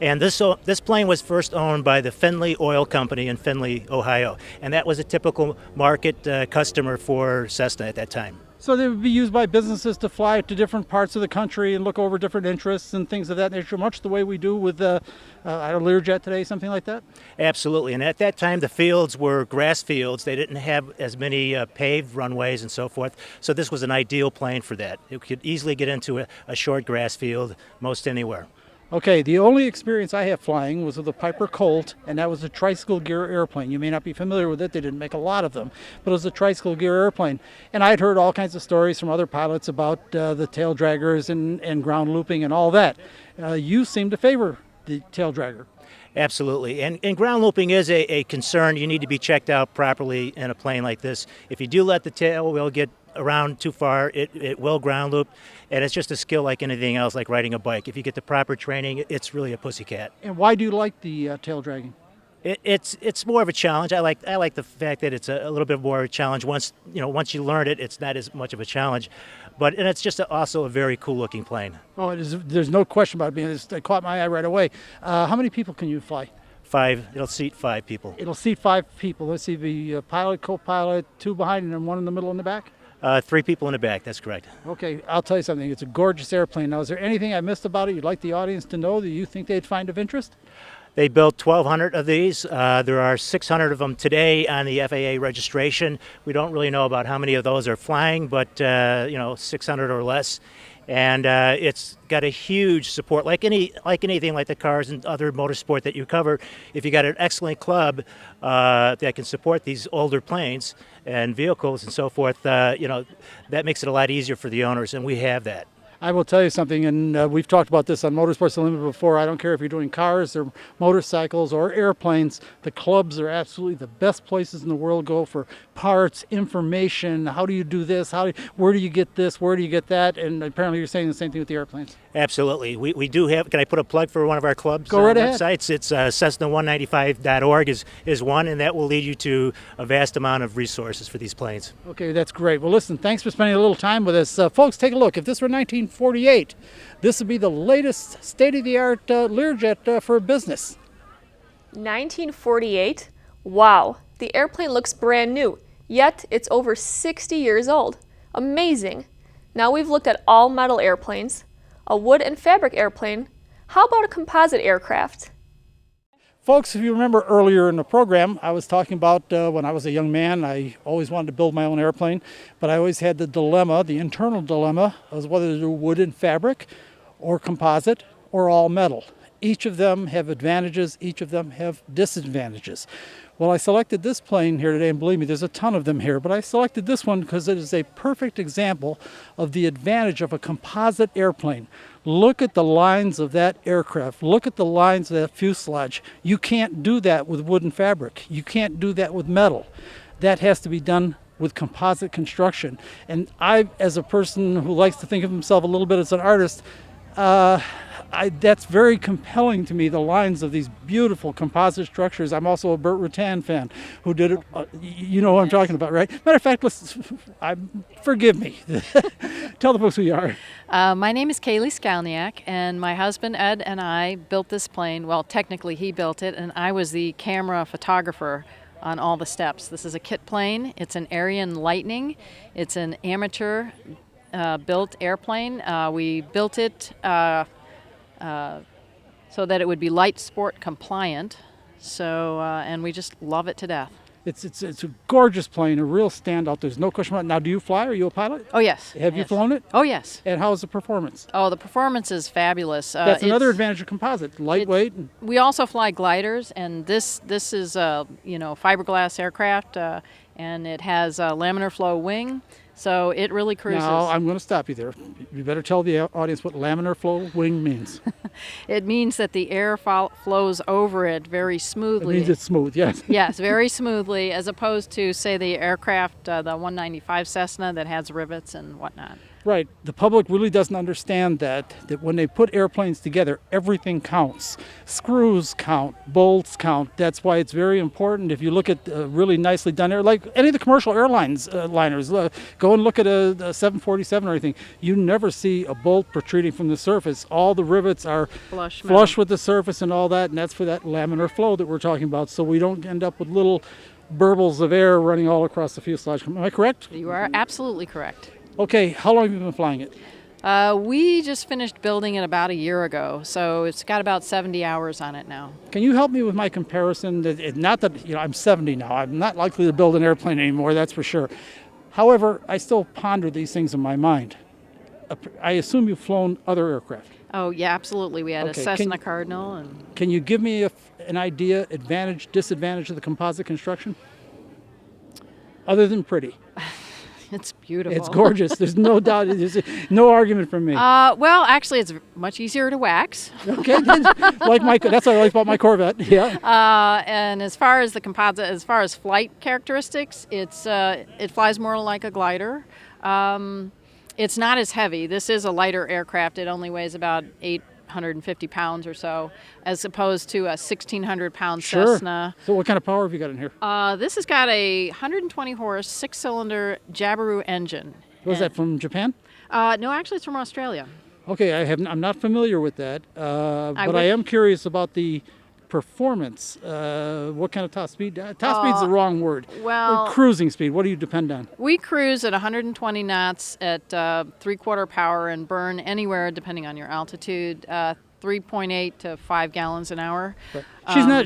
and this plane was first owned by the Findlay Oil Company in Findlay, Ohio, and that was a typical market customer for Cessna at that time. So they would be used by businesses to fly to different parts of the country and look over different interests and things of that nature, much the way we do with a Learjet today, something like that? Absolutely. And at that time, the fields were grass fields. They didn't have as many paved runways and so forth. So this was an ideal plane for that. It could easily get into a short grass field most anywhere. Okay, the only experience I have flying was with a Piper Colt, and that was a tricycle gear airplane. You may not be familiar with it. They didn't make a lot of them, but it was a tricycle gear airplane. And I'd heard all kinds of stories from other pilots about the tail draggers and ground looping and all that. You seem to favor the tail dragger. Absolutely. And ground looping is a concern. You need to be checked out properly in a plane like this. If you do let the tail wheel get around too far, it will ground loop. And it's just a skill like anything else, like riding a bike. If you get the proper training, it's really a pussycat. And why do you like the tail dragging? It's more of a challenge. I like the fact that it's a little bit more of a challenge. Once you learn it, it's not as much of a challenge. And it's just also a very cool looking plane. Oh, it is. There's no question about it. It caught my eye right away. How many people can you fly? 5. It'll seat 5 people. It'll seat 5 people. Let's see, the pilot, co-pilot, 2 behind, and then 1 in the middle and the back? 3 people in the back, that's correct. Okay, I'll tell you something. It's a gorgeous airplane. Now, is there anything I missed about it you'd like the audience to know that you think they'd find of interest? They built 1,200 of these. There are 600 of them today on the FAA registration. We don't really know about how many of those are flying, but 600 or less. And it's got a huge support, like anything, like the cars and other motorsport that you cover. If you got an excellent club that can support these older planes and vehicles and so forth, that makes it a lot easier for the owners, and we have that. I will tell you something, and we've talked about this on Motorsports Unlimited before. I don't care if you're doing cars or motorcycles or airplanes. The clubs are absolutely the best places in the world to go for parts, information. How do you do this? Where do you get this? Where do you get that? And apparently you're saying the same thing with the airplanes. Absolutely. We do have, can I put a plug for one of our clubs? Go right ahead. Websites? It's Cessna195.org is one, and that will lead you to a vast amount of resources for these planes. Okay, that's great. Well, listen, thanks for spending a little time with us. Folks, take a look. If this were 1948, this would be the latest state-of-the-art Learjet for business. 1948? Wow, the airplane looks brand new, yet it's over 60 years old. Amazing. Now we've looked at all metal airplanes, a wood and fabric airplane. How about a composite aircraft? Folks, if you remember earlier in the program, I was talking about when I was a young man, I always wanted to build my own airplane, but I always had the dilemma, the internal dilemma, was whether to do wood and fabric or composite or all metal. Each of them have advantages, each of them have disadvantages. Well, I selected this plane here today, and believe me, there's a ton of them here, but I selected this one because it is a perfect example of the advantage of a composite airplane. Look at the lines of that aircraft. Look at the lines of that fuselage. You can't do that with wood and fabric. You can't do that with metal. That has to be done with composite construction. And I, as a person who likes to think of himself a little bit as an artist, that's very compelling to me, the lines of these beautiful composite structures. I'm also a Burt Rutan fan who did it. You know what I'm talking about, right? Matter of fact, forgive me. Tell the folks who you are. My name is Kaylee Skalniak, and my husband Ed and I built this plane. Well, technically he built it, and I was the camera photographer on all the steps. This is a kit plane. It's an Ariane Lightning. It's an amateur built airplane. We built it so that it would be light sport compliant. So, and we just love it to death. It's a gorgeous plane, a real standout. There's no question about it. Now, do you fly? Are you a pilot? Oh, yes. Have you flown it? Oh, yes. And how is the performance? Oh, the performance is fabulous. That's another advantage of composite, lightweight. We also fly gliders, and this is a fiberglass aircraft, and it has a laminar flow wing. So it really cruises. Now, I'm going to stop you there. You better tell the audience what laminar flow wing means. It means that the air flows over it very smoothly. It means it's smooth, yes. Yes, very smoothly, as opposed to, say, the aircraft, the 195 Cessna that has rivets and whatnot. Right. The public really doesn't understand that when they put airplanes together, everything counts. Screws count, bolts count. That's why it's very important. If you look at really nicely done like any of the commercial airlines liners, go and look at a 747 or anything. You never see a bolt protruding from the surface. All the rivets are flush with the surface and all that, and that's for that laminar flow that we're talking about, so we don't end up with little burbles of air running all across the fuselage. Am I correct? You are absolutely correct. Okay, how long have you been flying it? We just finished building it about a year ago, so it's got about 70 hours on it now. Can you help me with my comparison? Not that, I'm 70 now. I'm not likely to build an airplane anymore, that's for sure. However, I still ponder these things in my mind. I assume you've flown other aircraft. Oh, yeah, absolutely. We had a Cessna Cardinal. Can you give me an idea, advantage, disadvantage of the composite construction? Other than pretty. It's beautiful. It's gorgeous. There's no doubt. There's no argument from me. Well, actually, it's much easier to wax. Okay, that's what I like about my Corvette. Yeah. And as far as the composite, as far as flight characteristics, it flies more like a glider. It's not as heavy. This is a lighter aircraft. It only weighs about 850 pounds or so, as opposed to a 1,600-pound Cessna. So what kind of power have you got in here? This has got a 120-horse, 6-cylinder Jabiru engine. Was that from Japan? No, actually, it's from Australia. Okay, I'm not familiar with that, but I am curious about the performance. What kind of top speed? Top speed's the wrong word. Well, cruising speed. What do you depend on? We cruise at 120 knots at 3/4 power and burn anywhere, depending on your altitude, 3.8 to 5 gallons an hour.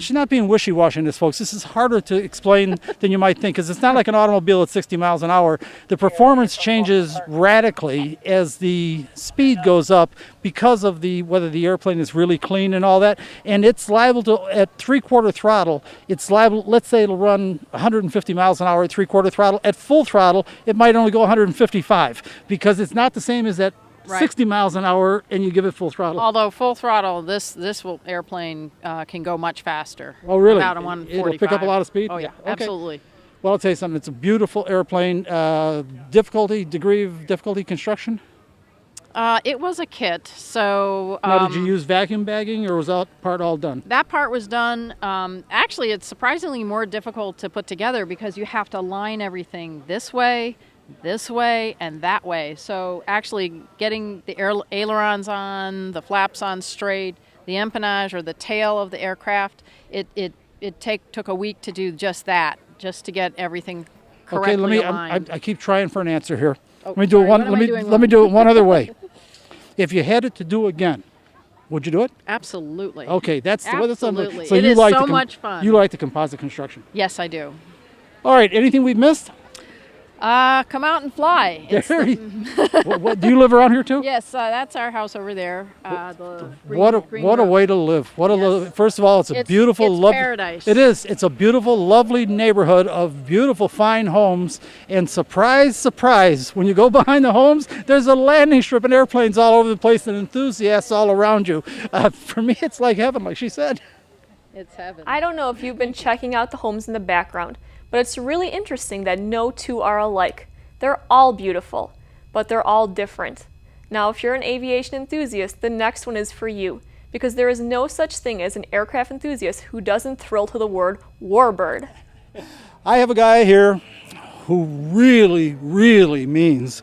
She's not being wishy-washy in this, folks. This is harder to explain than you might think, because it's not like an automobile at 60 miles an hour. The performance changes radically as the speed goes up because of whether the airplane is really clean and all that. And it's liable to, at 3/4 throttle, it's liable, let's say it'll run 150 miles an hour at 3/4 throttle. At full throttle, it might only go 155, because it's not the same as that 60 miles an hour and you give it full throttle. Although full throttle, this airplane can go much faster. Oh, really? About a 145. It'll pick up a lot of speed? Oh, yeah, okay. Absolutely. Well, I'll tell you something. It's a beautiful airplane. Degree of difficulty construction? It was a kit, so... Now, did you use vacuum bagging, or was that part all done? That part was done. Actually, it's surprisingly more difficult to put together because you have to line everything this way, and that way. So actually getting the ailerons on, the flaps on straight, the empennage or the tail of the aircraft, it took a week to do just that, just to get everything correctly aligned. I keep trying for an answer here. Oh, let me do it one other way. If you had it to do again, would you do it? Absolutely. Okay, that's absolutely. So it you is like so much fun. You like the composite construction? Yes, I do. All right. Anything we've missed? Come out and fly. What, do you live around here too? Yes, that's our house over there. What a way to live! First of all, it's a beautiful, lovely paradise. It is. It's a beautiful, lovely neighborhood of beautiful, fine homes. And surprise, surprise, when you go behind the homes, there's a landing strip and airplanes all over the place and enthusiasts all around you. For me, it's like heaven, like she said. It's heaven. I don't know if you've been checking out the homes in the background, but it's really interesting that no two are alike. They're all beautiful, but they're all different. Now, if you're an aviation enthusiast, the next one is for you, because there is no such thing as an aircraft enthusiast who doesn't thrill to the word Warbird. I have a guy here who really, really means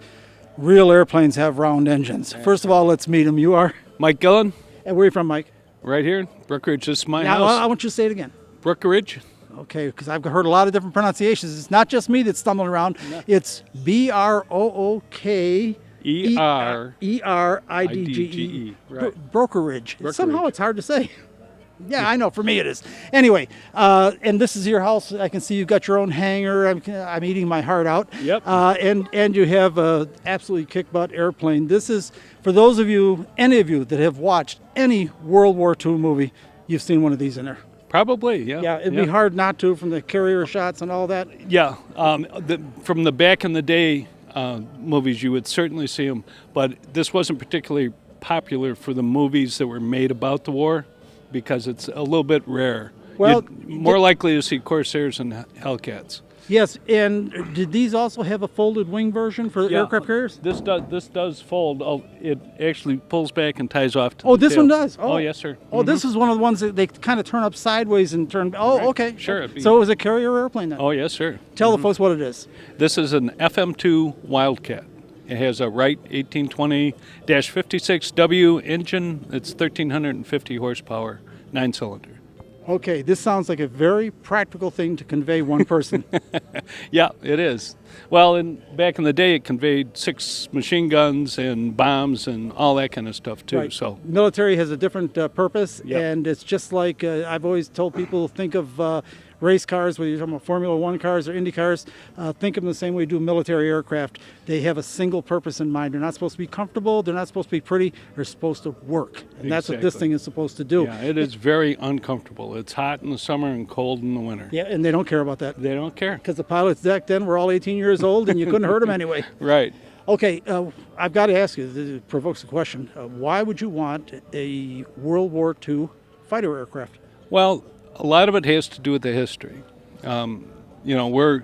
real airplanes have round engines. First of all, let's meet him. You are? Mike Gillen. And where are you from, Mike? Right here in Brookeridge. This is my now, house. I want you to say it again. Brookeridge. Okay, because I've heard a lot of different pronunciations. It's not just me that's stumbling around. No. It's Brookeridge. Right. Brookeridge. Somehow it's hard to say. Yeah, I know. For me it is. Anyway, and this is your house. I can see you've got your own hangar. I'm eating my heart out. Yep. And you have a absolutely kick-butt airplane. This is, for those of you, any of you that have watched any World War II movie, you've seen one of these in there. Probably, yeah. Yeah, it'd be hard not to, from the carrier shots and all that. Yeah, from the back in the day movies, you would certainly see them. But this wasn't particularly popular for the movies that were made about the war because it's a little bit rare. Well, you're more likely to see Corsairs and Hellcats. Yes, and did these also have a folded wing version for Yeah, aircraft carriers? This does fold. Oh, it actually pulls back and ties off to Oh, the this tail. one does? Oh, yes, sir. Oh, this is one of the ones that they kind of turn up sideways and turn. Oh, Right. okay. Sure, it'd be- So it was a carrier airplane then? Oh, yes, sir. Tell the folks what it is. This is an FM2 Wildcat. It has a Wright 1820-56W engine. It's 1,350 horsepower, 9-cylinder. Okay, this sounds like a very practical thing to convey one person. Yeah, it is. Well, back in the day, it conveyed 6 machine guns and bombs and all that kind of stuff, too. Right. So, Military has a different purpose, Yep. and it's just like I've always told people, think of race cars, whether you're talking about Formula One cars or Indy cars, think of them the same way you do military aircraft. They have a single purpose in mind. They're not supposed to be comfortable. They're not supposed to be pretty. They're supposed to work, and that's what this Exactly. thing is supposed to do. yeah, it is very uncomfortable. It's hot in the summer and cold in the winter. Yeah, and they don't care about that. They don't care. Because the pilots back then were all 18 years old, and you couldn't hurt them anyway. Right. Okay, I've got to ask you, this provokes a question. Why would you want a World War II fighter aircraft? Well, a lot of it has to do with the history. We're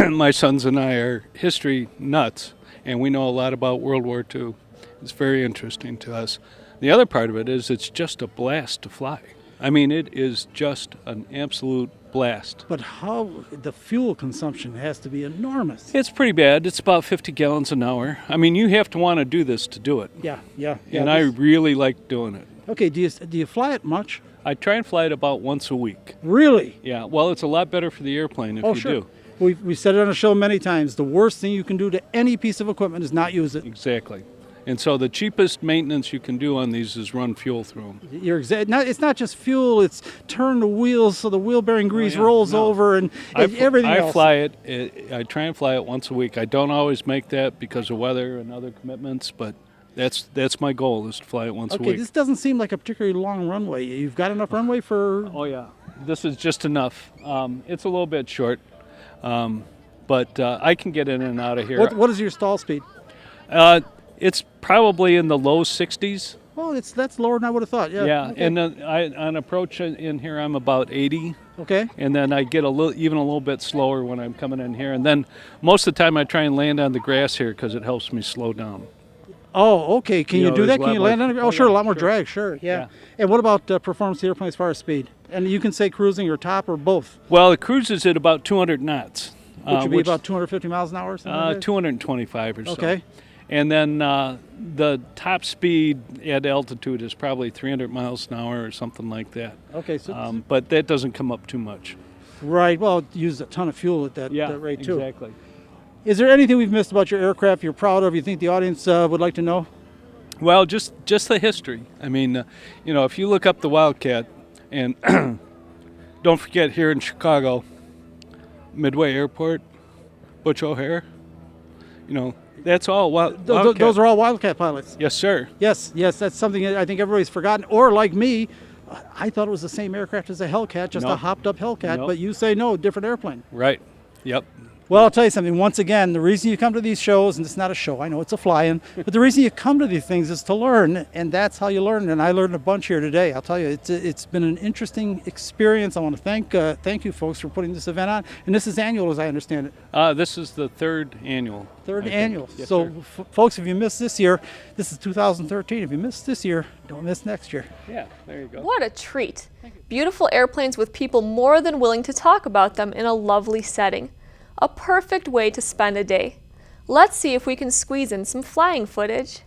my sons and I are history nuts, and we know a lot about World War II. It's very interesting to us. The other part of it is it's just a blast to fly. I mean, it is just an absolute blast. But how the fuel consumption has to be enormous. It's pretty bad. It's about 50 gallons an hour. I mean, you have to want to do this to do it. Yeah. And I really like doing it. Okay, do you fly it much? I try and fly it about once a week. Really? Yeah, well, it's a lot better for the airplane if Oh, you sure. do. We've said it on the show many times. The worst thing you can do to any piece of equipment is not use it. Exactly. And so the cheapest maintenance you can do on these is run fuel through them. It's not just fuel. It's turn the wheels so the wheel bearing grease yeah, rolls no. over and everything else. I fly it. I try and fly it once a week. I don't always make that because of weather and other commitments, but that's my goal is to fly it once a Okay, week. this doesn't seem like a particularly long runway. You've got enough runway for... Oh yeah, this is just enough. It's a little bit short, but I can get in and out of here. What is your stall speed? It's probably in the low 60s. Oh, that's lower than I would have thought. Yeah. Yeah, Okay. and on approach in here I'm about 80. Okay. And then I get even a little bit slower when I'm coming in here. And then most of the time I try and land on the grass here because it helps me slow down. Oh, okay. Can you do there's that? a Can you lot land more- on it? oh, Oh, sure. yeah, A lot more sure. drag. Sure. Yeah. Yeah. And what about performance of the airplane as far as speed? And you can say cruising or top or both. Well, it cruises at about 200 knots. Which would be about 250 miles an hour or something like that? 225 or so. Okay. And then the top speed at altitude is probably 300 miles an hour or something like that. Okay. So, But that doesn't come up too much. right. Well, use a ton of fuel at that rate, too. Exactly. Is there anything we've missed about your aircraft you're proud of, you think the audience would like to know? Well, just the history. I mean, if you look up the Wildcat, and don't forget here in Chicago, Midway Airport, Butch O'Hare, that's all Wildcat. Those are all Wildcat pilots. Yes, sir. Yes, that's something that I think everybody's forgotten. Or like me, I thought it was the same aircraft as a Hellcat, just No. a hopped-up Hellcat. Nope. But you say no, different airplane. Right. Yep. Well, I'll tell you something. Once again, the reason you come to these shows, and it's not a show, I know it's a fly-in, but the reason you come to these things is to learn, and that's how you learn. And I learned a bunch here today. I'll tell you, it's been an interesting experience. I want to thank you folks for putting this event on. And this is annual, as I understand it. This is the third annual. Third I think. annual. Yes, So, sir. folks, if you missed this year, this is 2013. If you missed this year, don't miss next year. Yeah, there you go. What a treat. Beautiful airplanes with people more than willing to talk about them in a lovely setting. A perfect way to spend a day. Let's see if we can squeeze in some flying footage.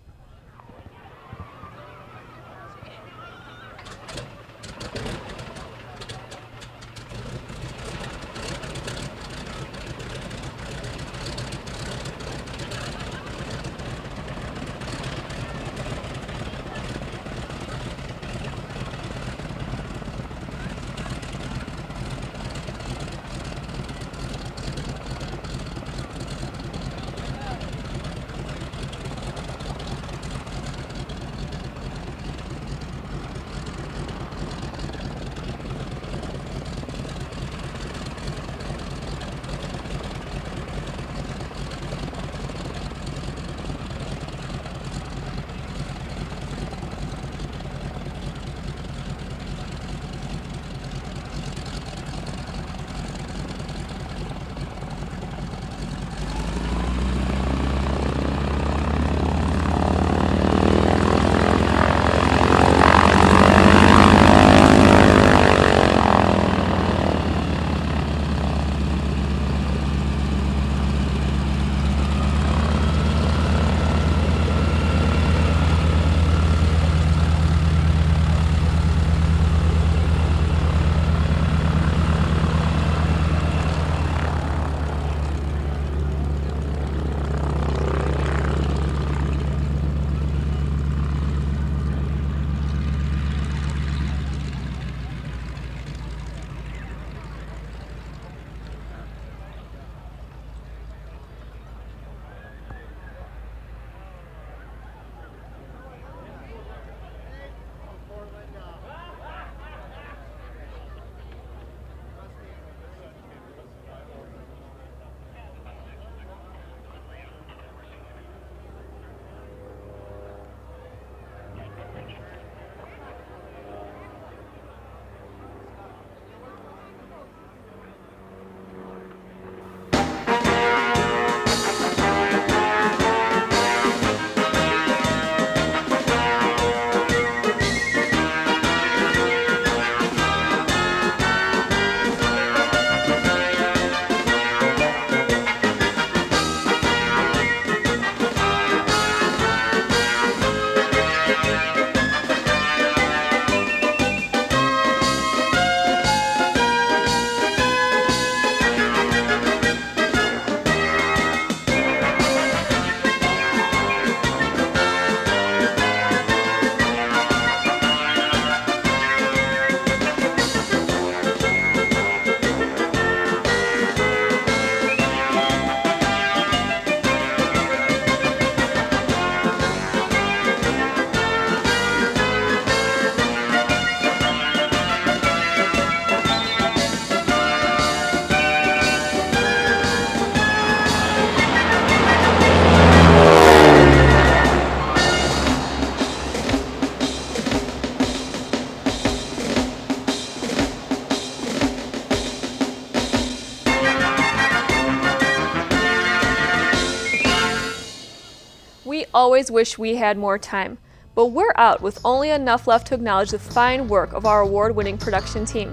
always wish we had more time, but we're out with only enough left to acknowledge the fine work of our award-winning production team,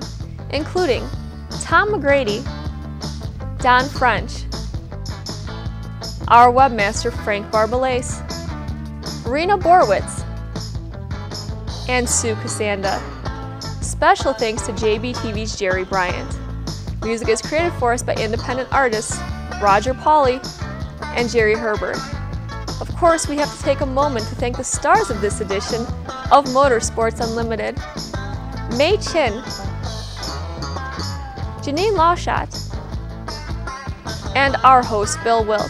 including Tom McGrady, Don French, our webmaster Frank Barbalace, Rena Borwitz, and Sue Cassanda. Special thanks to JBTV's Jerry Bryant. Music is created for us by independent artists Roger Pauley and Jerry Herbert. Of course, we have to take a moment to thank the stars of this edition of Motorsports Unlimited: Mei Chin, Janine Lawshot, and our host, Bill Wildt.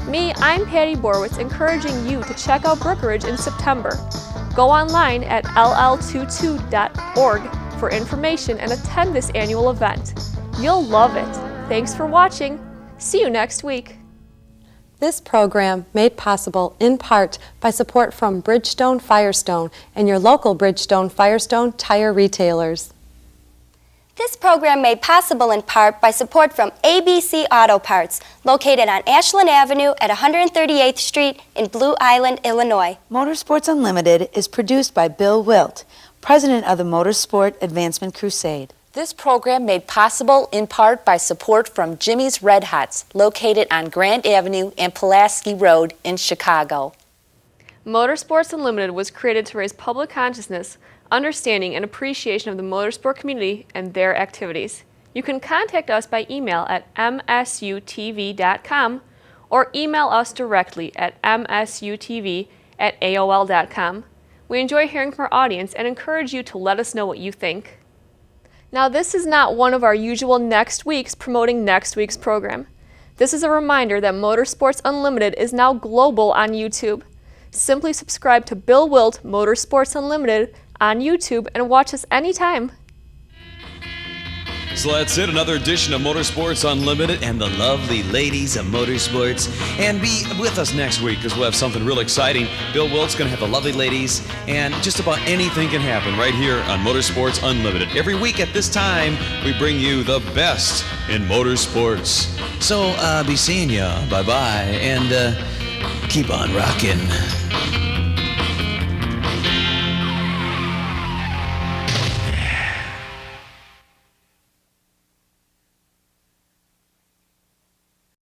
Me, I'm Patty Borwitz, encouraging you to check out Brookeridge in September. Go online at ll22.org for information and attend this annual event. You'll love it. Thanks for watching. See you next week. This program made possible in part by support from Bridgestone Firestone and your local Bridgestone Firestone tire retailers. This program made possible in part by support from ABC Auto Parts, located on Ashland Avenue at 138th Street in Blue Island, Illinois. Motorsports Unlimited is produced by Bill Wildt, president of the Motorsport Advancement Crusade. This program made possible in part by support from Jimmy's Red Hots, located on Grant Avenue and Pulaski Road in Chicago. Motorsports Unlimited was created to raise public consciousness, understanding, and appreciation of the motorsport community and their activities. You can contact us by email at msutv.com or email us directly at msutv@aol.com. We enjoy hearing from our audience and encourage you to let us know what you think. Now, this is not one of our usual next weeks promoting next week's program. This is a reminder that Motorsports Unlimited is now global on YouTube. Simply subscribe to Bill Wildt Motorsports Unlimited on YouTube and watch us anytime. So that's it, another edition of Motorsports Unlimited and the lovely ladies of motorsports. And be with us next week because we'll have something real exciting. Bill Wildt's going to have the lovely ladies, and just about anything can happen right here on Motorsports Unlimited. Every week at this time, we bring you the best in motorsports. So be seeing ya. Bye-bye. And keep on rocking.